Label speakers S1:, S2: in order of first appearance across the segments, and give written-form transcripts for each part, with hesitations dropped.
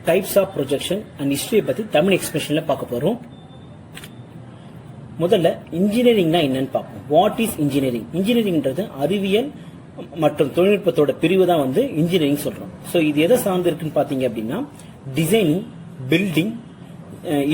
S1: Types of projection and ஹிஸ்டரியை பத்தி தமிழ் எக்ஸ்பிரஷன்ல பார்க்க போறோம். முதல்ல இன்ஜினியரிங்னா என்னன்னு பார்ப்போம். What is engineering? இன்ஜினியரிங்ன்றது அறிவியல் மற்றும் தொழில்நுட்பத்தோட பிரிவு தான் வந்து இன்ஜினியரிங் சொல்றோம். ஸோ இது எதை சார்ந்து இருக்குன்னு பாத்தீங்க அப்படின்னா designing, building,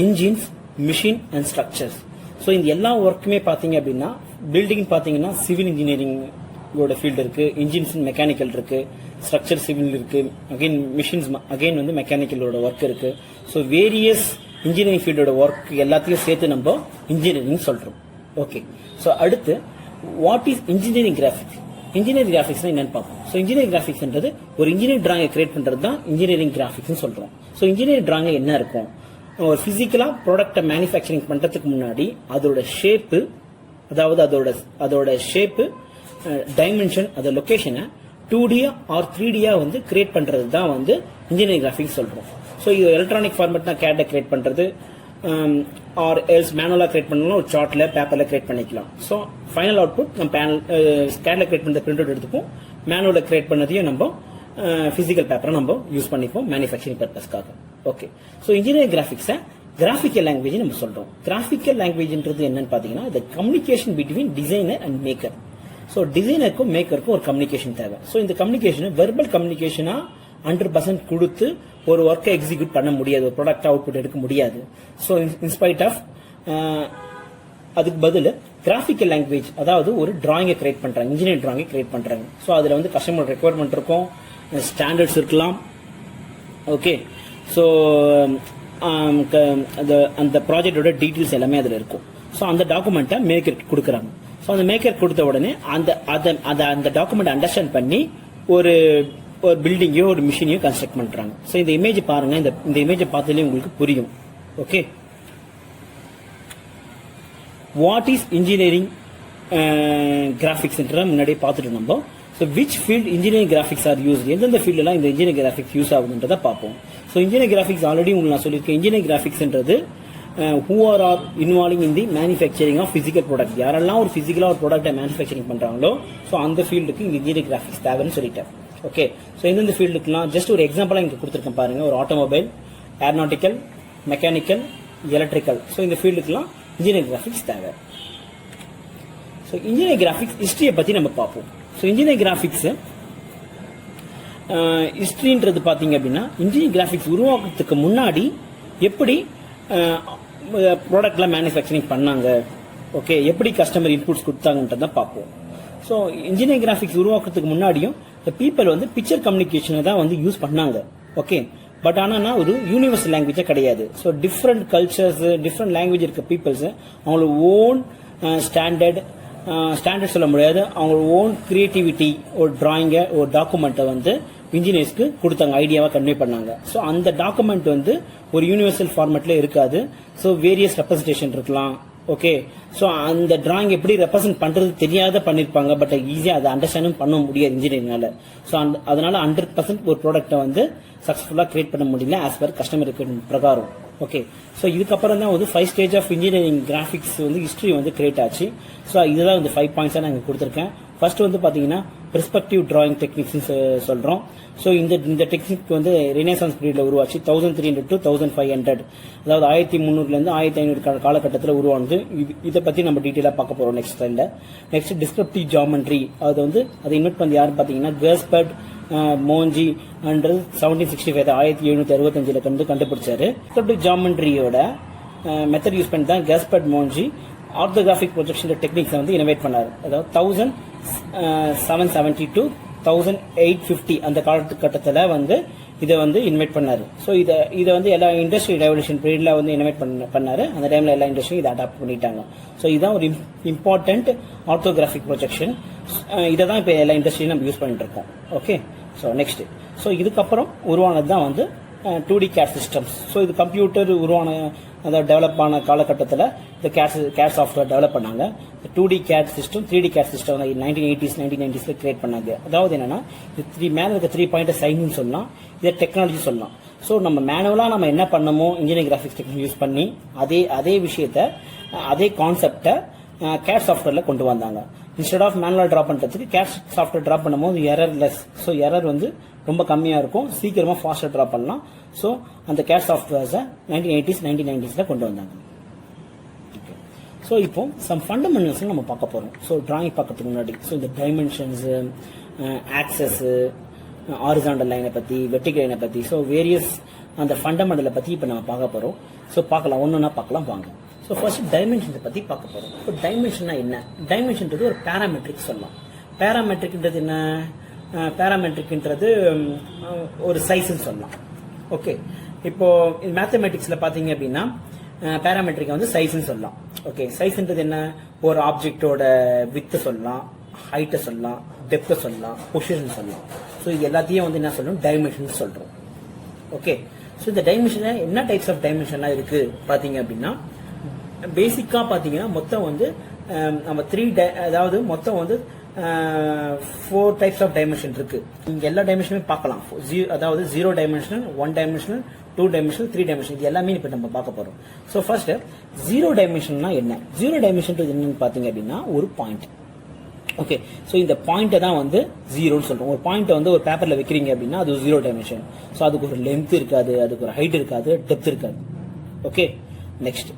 S1: engines, machine and structures. So இந்த எல்லா ஒர்க்குமே பாத்தீங்க அப்படின்னா பில்டிங் பாத்தீங்கன்னா சிவில் இன்ஜினியரிங்கோட ஃபீல்டு இருக்கு, இன்ஜின்ஸ் மெக்கானிக்கல் இருக்கு, ஸ்ட்ரக்சர் சிவில் இருக்கு, அகைன் மிஷின்ஸ் அகைன் வந்து மெக்கானிக்கலோட ஒர்க் இருக்கு. ஸோ வேரியஸ் இன்ஜினியரிங் ஃபீல்டோட ஒர்க் எல்லாத்தையும் சேர்த்து நம்ம இன்ஜினியரிங் சொல்றோம். ஓகே, ஸோ அடுத்து what is engineering graphics? Engineering graphics என்னன்னு பார்ப்போம். ஸோ இன்ஜினியரிங் கிராஃபிக்ஸ்ன்றது ஒரு இன்ஜினியரிங் டிராயிங்கை கிரியேட் பண்றது தான் இன்ஜினியரிங் கிராஃபிக்ஸ் சொல்றோம். ஸோ இன்ஜினியரிங் டிராயிங் என்ன இருக்கும்? ஒரு பிசிக்கலா ப்ராடக்ட்டை மேனுஃபேக்சரிங் பண்றதுக்கு முன்னாடி அதோட ஷேப்பு, அதாவது அதோட ஷேப்பு, டைமென்ஷன், அதோட லொகேஷனை 2D ஆர் 3D வந்து கிரியேட் பண்றது தான் வந்து இன்ஜினியரிங் கிராஃபிக்ஸ் சொல்றோம். ஸோ இது எலக்ட்ரானிக் ஃபார்மேட்னா கேட்ல கிரியேட் பண்றது, ஆர் எல்ஸ் மேனுவலா கிரியேட் பண்ணலாம், ஒரு சார்ட்ல பேப்பர்ல கிரியேட் பண்ணிக்கலாம். ஸோ ஃபைனல் அவுட்புட் நம்ம கேட்ல கிரியேட் பண்ண பிரிண்ட் அவுட் எடுத்துப்போம், மேனுவல கிரியேட் பண்ணதையும் நம்ம பிசிக்கல் பேப்பரை நம்ம யூஸ் பண்ணிப்போம் மேனுஃபேக்சரிங் பர்பஸ்க்காக. ஓகே, ஸோ இன்ஜினியரிங் கிராஃபிக்ஸை கிராஃபிக்கல் லாங்குவேஜ் நம்ம சொல்றோம். கிராஃபிக்கல் லாங்குவேஜ்ன்றது என்னன்னு பாத்தீங்கன்னா இந்த communication between designer and maker. So டிசைனருக்கும் மேக்கருக்கும் ஒரு கம்யூனிகேஷன் தேவை. ஸோ இந்த கம்யூனிகேஷன் வெர்பல் கம்யூனிகேஷனா 100% கொடுத்து ஒரு ஒர்க்கை எக்ஸிக்யூட் பண்ண முடியாது, ஒரு ப்ராடக்ட் அவுட்புட் எடுக்க முடியாது. ஸோ இன்ஸ்பைட் ஆஃப் அதுக்கு பதில் கிராஃபிக்கல் லாங்குவேஜ், அதாவது ஒரு டிராயிங்கை கிரியேட் பண்றாங்க, இன்ஜினியரிங் டிராயிங்கை கிரியேட் பண்றாங்க. ஸோ அதுல வந்து கஸ்டமர் ரெக்குவயர்மெண்ட் இருக்கும், ஸ்டாண்டர்ட்ஸ் இருக்கலாம். ஓகே, ஸோ அந்த ப்ராஜெக்டோட டீட்டெயில்ஸ் எல்லாமே அதில் இருக்கும். ஸோ அந்த டாக்குமெண்ட்டை மேக்கருக்கு கொடுக்குறாங்க. ஸோ அந்த மேக்கர் கொடுத்த உடனே அந்த டாக்குமெண்ட் அண்டர்ஸ்டாண்ட் பண்ணி ஒரு பில்டிங்கையோ ஒரு மிஷினையோ கன்ஸ்ட்ரக்ட் பண்றாங்க. ஸோ இந்த இமேஜ் பாருங்க, இந்த இமேஜை பார்த்தாலே உங்களுக்கு புரியும். Okay, what is engineering graphics முன்னாடியே பார்த்துட்டு நம்ம. So which field engineering graphics are use, எந்தெந்த ஃபீல்டெல்லாம் இந்த இன்ஜினியரிங் கிராஃபிக்ஸ் யூஸ் ஆகுதுன்றதை பார்ப்போம். ஸோ இன்ஜினியரிங் கிராஃபிக்ஸ் ஆல்ரெடி உங்களுக்கு நான் சொல்லியிருக்கேன். இன்ஜினியரிங் கிராஃபிக்ஸ்ன்றது who are involving in the manufacturing of physical product. யாரெல்லாம் ஒரு பிசிக்கலா ஒரு ப்ராடக்ட்டை மேனுஃபேக்சரிங் பண்றாங்களோ ஸோ அந்த ஃபீல்டுக்கு இன்ஜினியரிங் கிராஃபிக்ஸ் தேவைன்னு சொல்லிட்டேன். ஓகே, ஸோ எந்தெந்த ஃபீல்டுக்குலாம் ஜஸ்ட் ஒரு எக்ஸாம்பிளா இங்க கொடுத்துருக்கேன் பாருங்க. ஒரு automobile, aeronautical, mechanical, electrical. So இந்த ஃபீல்டுக்குலாம் இன்ஜினியரிங் கிராஃபிக்ஸ் தேவை. ஸோ இன்ஜினியரிங் கிராஃபிக்ஸ் ஹிஸ்டரியை பத்தி நம்ம பார்ப்போம். ஸோ இன்ஜினியரிங் கிராஃபிக்ஸ் ஹிஸ்டரின்றது பாத்தீங்க அப்படின்னா இன்ஜினியரிங் கிராஃபிக்ஸ் உருவாக்குறதுக்கு முன்னாடி எப்படி ப்ராடக்ட்லாம் மேனுஃபேக்சரிங் பண்ணாங்க, ஓகே, எப்படி கஸ்டமர் இன்புட்ஸ் கொடுத்தாங்கன்றத பார்ப்போம். ஸோ இன்ஜினியரிங் கிராஃபிக்ஸ் உருவாக்குறதுக்கு முன்னாடியும் பீப்பிள் வந்து பிக்சர் கம்யூனிகேஷனை தான் வந்து யூஸ் பண்ணாங்க. ஓகே, பட் ஆனால் ஒரு யூனிவர்சல் லாங்குவேஜே கிடையாது. So different cultures, different language இருக்க பீப்புள்ஸ் அவங்களோட ஓன் ஸ்டாண்டர்ட் சொல்ல முடியாது, அவங்களோட ஓன் கிரியேட்டிவிட்டி, ஒரு டிராயிங்கை, ஒரு டாக்குமெண்ட்டை வந்து இன்ஜினியர்ஸ்க்கு கொடுத்தாங்க, ஐடியாவா கன்வே பண்ணாங்க. ஸோ அந்த டாக்குமெண்ட் வந்து ஒரு யூனிவர்சல் ஃபார்மேட்ல இருக்காது. ஸோ வேரியஸ் ரெப்ரஸன்டேஷன் இருக்கலாம். ஓகே, ஸோ அந்த டிராயிங் எப்படி ரெப்ரசென்ட் பண்றது தெரியாத பண்ணிருப்பாங்க, பட் ஈஸியா அதை அண்டர்ஸ்டாண்டும் பண்ண முடியாது இன்ஜினியரிங்னால. ஸோ அதனால 100% ஒரு ப்ராடக்ட்டை வந்து சக்சஸ்ஃபுல்லா கிரியேட் பண்ண முடியல ஆஸ் பர் கஸ்டமர் ரிக்வயர்மென்ட் பிரகாரம். ஓகே, ஸோ இதுக்கப்புறம் தான் வந்து 5 ஸ்டேஜ் ஆஃப் இன்ஜினியரிங் கிராஃபிக்ஸ் வந்து ஹிஸ்டரி வந்து கிரியேட் ஆச்சு. ஸோ இதுதான் வந்து 5 பாயிண்ட்ஸா நான் கொடுத்துருக்கேன். ஃபர்ஸ்ட் வந்து பாத்தீங்கன்னா பெர்ஸ்பெக்டிவ் டிராயிங் டெக்னிக்ஸ் சொல்றோம். ஸோ இந்த டெக்னிக் வந்து ரெனேசான்ஸ் பீரியட்ல உருவாச்சு. 1300 to 1500, அதாவது 1300 இருந்து 1500 காலகட்டத்தில் உருவானது. இதை பத்தி நம்ம டீட்டெயிலா பார்க்க போறோம் நெக்ஸ்ட் ஸ்லைட்ல. நெக்ஸ்ட் டிஸ்கிரிப்டிவ் ஜாமெட்ரி, அதை இன்வெர்ட் பண்ணி யாருன்னு பாத்தீங்கன்னா கெர்ஸ்பர்ட் மோஞ்சி 1765 1765 கண்டுபிடிச்சாரு. டிஸ்கிரிப்டிவ் ஜாமெட்ரியோட மெத்தட் யூஸ் பண்ணி தான் கெர்ஸ்பர்ட் மோஞ்சி ஆர்த்தோகிராஃபிக் ப்ரொஜெக்ஷன் டெக்னிக்ஸ் வந்து இனோவேட் பண்ணாரு. அதாவது 1770 to 1850 அந்த காலகட்டத்தில் வந்து இதை வந்து இன்வைட் பண்ணாரு. ஸோ இதை வந்து எல்லா இண்டஸ்ட்ரி ரெவல்யூஷன் பீரியட்ல வந்து இன்வைட் பண்ணாரு. அந்த டைம்ல எல்லா இண்டஸ்ட்ரியும் இதை அடாப்ட் பண்ணிட்டாங்க. ஸோ இதுதான் ஒரு இம்பார்ட்டன்ட் ஆர்த்தோகிராஃபிக் ப்ரொஜெக்ஷன். இதை தான் இப்போ எல்லா இண்டஸ்ட்ரியும் நம்ம யூஸ் பண்ணிட்டு இருக்கோம். ஓகே, ஸோ நெக்ஸ்ட், ஸோ இதுக்கப்புறம் உருவானது தான் வந்து 2D CAD சிஸ்டம்ஸ். ஸோ இது கம்ப்யூட்டர் உருவான, அதாவது டெவலப் ஆன காலகட்டத்தில் இந்த CAD சாஃப்ட்வேர் டெவலப் பண்ணாங்க. 2D CAD system, 3D CAD system 1980s 1990s create பண்ணாங்க. அதாவது என்னன்னா இது மேல இருக்க 3 பாயிண்ட் சைன்னு சொல்லலாம், இதை டெக்னாலஜி சொல்லலாம். ஸோ நம்ம மேனுவலா நம்ம என்ன பண்ணமோ இன்ஜினியரிங் கிராஃபிக்ஸ் டெக்னிக் யூஸ் பண்ணி அதே விஷயத்த, அதே கான்செப்டை CAD சாஃப்ட்வேர்ல கொண்டு வந்தாங்க. இன்ஸ்டெட் ஆஃப் மேனுவலா டிரா பண்றதுக்கு CAD சாஃப்ட்வேர் டிரா பண்ணும்போது எரர் லெஸ். ஸோ எரர் வந்து ரொம்ப கம்மியா இருக்கும், சீக்கிரமா ஃபாஸ்டா டிரா பண்ணலாம். ஸோ அந்த கேட் சாஃப்ட்வேர்ஸை 1980s 1990s கொண்டு வந்தாங்க. ஸோ இப்போ சம் ஃபண்டமெண்டல்ஸ் நம்ம பார்க்க போகிறோம். ஸோ டிராயிங் பார்க்கறதுக்கு முன்னாடி ஸோ இந்த டைமென்ஷன்ஸு, ஆக்சஸ்ஸு, ஹாரிசாண்டல் லைனை பற்றி, வெர்டிகல் லைனை பற்றி, ஸோ வேரியஸ் அந்த ஃபண்டமெண்டலை பற்றி இப்போ நம்ம பார்க்க போகிறோம். ஸோ பார்க்கலாம், ஒன்றுன்னா பார்க்கலாம் வாங்க. ஸோ ஃபர்ஸ்ட் டைமென்ஷன்ஸை பற்றி பார்க்க போகிறோம். இப்போ டைமென்ஷன்னா என்ன? டைமென்ஷன்றது ஒரு பேராமெட்ரிக் சொல்லலாம். பேராமெட்ரிக்ன்றது என்ன? பேராமெட்ரிக்ன்றது ஒரு சைஸ்ன்னு சொல்லலாம். ஓகே, இப்போ மேத்தமெட்டிக்ஸில் பார்த்தீங்க அப்படின்னா பேராமெட்ரிக் வந்து சைஸ்ன்னு சொல்லலாம். ஓகே, சைஸ்ன்றது என்ன? ஒரு ஆப்ஜெக்டோட வித்து சொல்லலாம், ஹைட்டை சொல்லலாம், டெப்த்தை சொல்லலாம், பொசிஷன் சொல்லலாம். ஸோ இது எல்லாத்தையும் வந்து என்ன சொல்லணும்? டைமென்ஷன் சொல்றோம். ஓகே, ஸோ இந்த டைமென்ஷன் என்ன டைப்ஸ் ஆஃப் டைமென்ஷன்லாம் இருக்கு பார்த்தீங்க அப்படின்னா, பேசிக்கா பார்த்தீங்கன்னா மொத்தம் வந்து நம்ம அதாவது மொத்தம் வந்து 4 டைப்ஸ் ஆஃப் டைமென்ஷன் இருக்கு. இங்க எல்லா டைமென்ஷனுமே பார்க்கலாம். அதாவது 0 டைமென்ஷனல், 1 டைமென்ஷனல், 2 டைமென்ஷனல், 3 டைமென்ஷன், இது எல்லாமே இப்போ நம்ம பார்க்க போறோம். ஸோ ஃபர்ஸ்ட் 0 டைமென்ஷன்னா என்ன? 0 டைமென்ஷன் என்னன்னு பார்த்தீங்க அப்படின்னா ஒரு பாயிண்ட். ஓகே, ஸோ இந்த பாயிண்ட்டை தான் வந்து ஜீரோன்னு சொல்றோம். ஒரு பாயிண்ட்டை வந்து ஒரு பேப்பர்ல வைக்கிறீங்க அப்படின்னா அது 0 டைமென்ஷன். ஸோ அதுக்கு ஒரு லென்த் இருக்காது, அதுக்கு ஒரு ஹைட் இருக்காது, டெப்த் இருக்காது. ஓகே, நெக்ஸ்ட்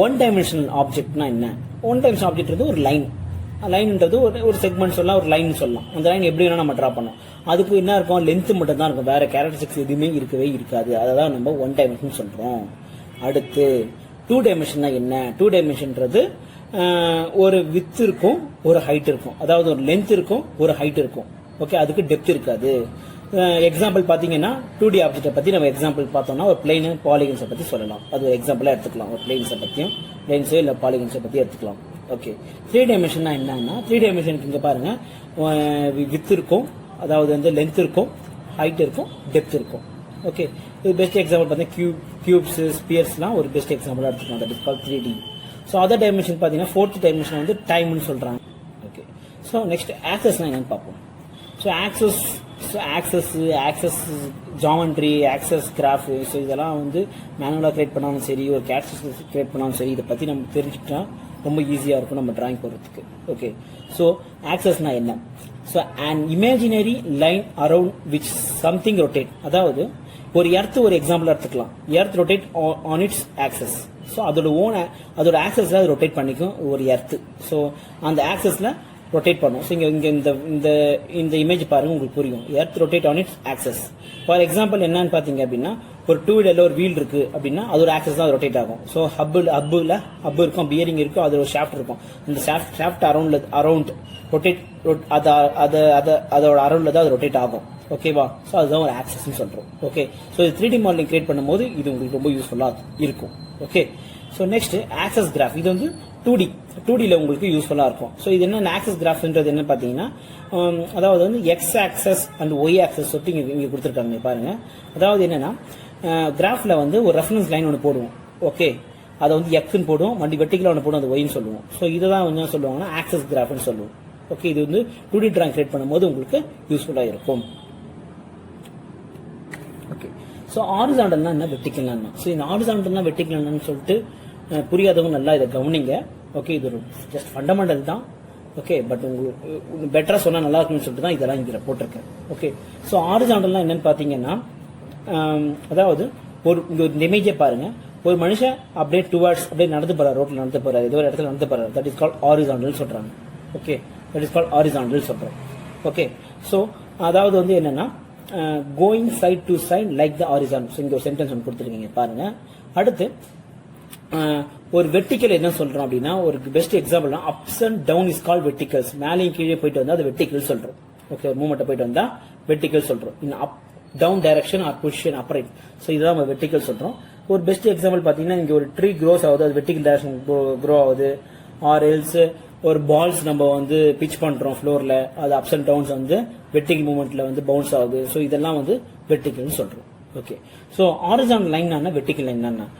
S1: 1 டைமென்ஷனல் ஆப்ஜெக்ட்னா என்ன? 1 டைமென்ஷனல் ஆப்ஜெக்ட் வந்து ஒரு லைன். லைன்ன்றது ஒரு செக்மெண்ட் சொல்லலாம், ஒரு லைன் சொல்லலாம். அந்த லைன் எப்படி வேணா நம்ம ட்ரா பண்ணோம். அதுக்கு என்ன இருக்கும்? லென்த் மட்டும் தான் இருக்கும், வேற கேரக்டரிஸ்டிக்ஸ் எதுவுமே இருக்கவே இருக்காது. அதை தான் நம்ம 1 டைமென்ஷன் சொல்றோம். அடுத்து 2 டைமென்ஷன்னா என்ன? 2 டைமென்ஷன்றது ஒரு வித் இருக்கும், ஒரு ஹைட் இருக்கும். அதாவது ஒரு லென்த் இருக்கும், ஒரு ஹைட் இருக்கும். ஓகே, அதுக்கு டெப்த் இருக்காது. எக்ஸாம்பிள் பாத்தீங்கன்னா 2D ஆப்ஜெக்டை பத்தி நம்ம எக்ஸாம்பிள் பார்த்தோம்னா ஒரு பிளேன், பாலிகன்ஸை பத்தி சொல்லலாம். அது ஒரு எக்ஸாம்பிளா எடுத்துக்கலாம். ஒரு பிளேன்ஸை பத்தியும், பிளேன்ஸோ இல்ல பாலிகன்ஸை பத்தி எடுத்துக்கலாம். ஓகே, 3 டைமென்ஷன்னா என்னன்னா 3 டைமென்ஷனுக்கு இங்க பாருங்க வித் இருக்கும், அதாவது வந்து லென்த் இருக்கும், ஹைட் இருக்கும், டெப்த் இருக்கும். ஓகே, இது பெஸ்ட் எக்ஸாம்பிள் பார்த்தீங்கன்னா கியூப்ஸ், ஸ்பியர்ஸ்லாம் ஒரு பெஸ்ட் எக்ஸாம்பிளா எடுத்துக்கலாம். That is called 3D. So other dimension பார்த்தீங்கன்னா 4th டைமென்ஷன் வந்து டைம்னு சொல்றாங்க. ஓகே, ஸோ நெக்ஸ்ட் ஆக்சஸ்னா என்னன்னு பார்ப்போம். So access geometry, access graph, so இதெல்லாம் வந்து மேனுவலாக கிரியேட் பண்ணாலும் சரி, ஒரு கேட் கிரியேட் பண்ணாலும் சரி, இதை பற்றி நம்ம தெரிஞ்சுக்கிட்டா ரொம்ப ஈஸியாக இருக்கும் நம்ம டிராயிங் போடுறதுக்கு. ஓகே, ஸோ ஆக்சஸ்னா என்ன? So and imaginary line around which something rotate. அதாவது ஒரு எர்த் ஒரு எக்ஸாம்பிள் எடுத்துக்கலாம். Earth rotate on it's access. So அதோட ஆக்சஸ்ல அது ரொட்டேட் பண்ணிக்கும் ஒரு எர்த். ஸோ அந்த ஆக்சஸ்ல ரொட்டேட் பண்ணும். ஸோ இங்க இந்த இமேஜ் பாருங்க, உங்களுக்கு புரியும். Earth rotate on it's access. For example என்னன்னு பாத்தீங்க அப்படின்னா, ஒரு 2 வீலர்ல ஒரு வீல் இருக்கு அப்படின்னா அதோட ஆக்சஸ் தான் ரொட்டேட் ஆகும். ஸோ ஹப் இருக்கும், பியரிங் இருக்கும், அது ஒரு ஷாஃப்ட் இருக்கும். அந்த ஷாஃப்ட் அரௌண்ட் ரொட்டேட் அதோட அரௌண்ட்ல தான் அது ரொட்டேட் ஆகும். ஓகேவா? ஸோ அதுதான் ஒரு ஆக்சஸ் சொல்றோம். Okay, so 3D modelling create பண்ணும்போது இது உங்களுக்கு ரொம்ப யூஸ்ஃபுல்லா இருக்கும். Okay, so next access graph. இது வந்து 2Dல உங்களுக்கு யூஸ்ஃபுல்லா இருக்கும். ஸோ இது என்ன ஆக்சஸ் கிராஃப்ன்றது என்ன பாத்தீங்கன்னா, அதாவது வந்து X axis and Y axis சொல்லிட்டு இங்க கொடுத்துருக்காங்க பாருங்க. அதாவது என்னன்னா, கிராஃப்ல வந்து ஒரு ரெஃபரன்ஸ் லைன் ஒன்று போடுவோம். ஓகே, அதை வந்து எக்ஸ்ன்னு போடுவோம், மண்டி வெர்டிகலா ஒன்று போடுவோம், அது ஒய்ன்னு சொல்லுவோம். ஸோ இதை தான் என்ன சொல்லுவாங்கன்னா ஆக்சஸ் கிராஃப்னு சொல்லுவோம். ஓகே, இது வந்து 2D டிராயிங் கிரியேட் பண்ணும்போது உங்களுக்கு யூஸ்ஃபுல்லா இருக்கும். ஓகே, ஸோ ஹாரிசாண்டல்னா என்ன, வெர்டிகல்னா என்ன? ஸோ இந்த ஹாரிசாண்டல்னா வெர்டிகல் என்னன்னு சொல்லிட்டு புரியாதவங்க நல்லா இதை கவனிங்க. ஓகே, இது ஒரு ஜஸ்ட் ஃபண்டமெண்டல் தான். ஓகே, பட் உங்களுக்கு பெட்டரா சொன்னா நல்லா இருக்குன்னு சொல்லிட்டு தான் இதெல்லாம் இங்க போட்டிருக்கேன். ஓகே, ஸோ ஹாரிசாண்டல்னா என்னன்னு பாத்தீங்கன்னா, அதாவது இந்த இமேஜை பாருங்க. ஒரு மனுஷன் அப்படியே டுவர்ட்ஸ் அப்படியே நடந்து போறாரு, ரோட்ல நடந்து போறாரு, ஏதோ ஒரு இடத்துல நடந்து போறாரு. தட் இஸ் கால்ட் ஹாரிசாண்டல் சொல்றாங்க. Okay, that is called horizontal சொல்றோம். ஓகே, ஸோ அதாவது வந்து என்னன்னா, going side to side like the horizontal. இங்க ஒரு சென்டென்ஸ் ஒன்று கொடுத்துருக்கீங்க பாருங்க. அடுத்து ஒரு வெர்டிகல் என்ன சொல்றோம் அப்படின்னா, ஒரு best example ups and down is called verticals. மேலேயும் கீழே போயிட்டு வந்தா அது வெர்டிகல் சொல்றோம். ஓகே, ஒரு மூவ்மெண்ட் போயிட்டு வந்தா வெர்டிகல் சொல்றோம். In up down direction or position upright. So இதுதான் நம்ம வெர்டிகல் சொல்றோம். ஒரு பெஸ்ட் எக்ஸாம்பிள் பாத்தீங்கன்னா, இங்க ஒரு ட்ரீ க்ரோஸ் ஆகுது, அது வெர்டிகல் டைரக்ஷன் க்ரோ ஆகுது. ஆர் எல்ஸ் ஒரு பால்ஸ் நம்ம வந்து பிச் பண்றோம் ஃப்ளோர்ல, அது அப்ஸ் அண்ட் டவுன்ஸ் வந்து வெர்டிகல் மூவ்மெண்ட்ல வந்து பவுன்ஸ் ஆகுது. ஸோ இதெல்லாம் வந்து வெர்டிகல் சொல்றோம். Okay, so horizontal line vertical line என்ன?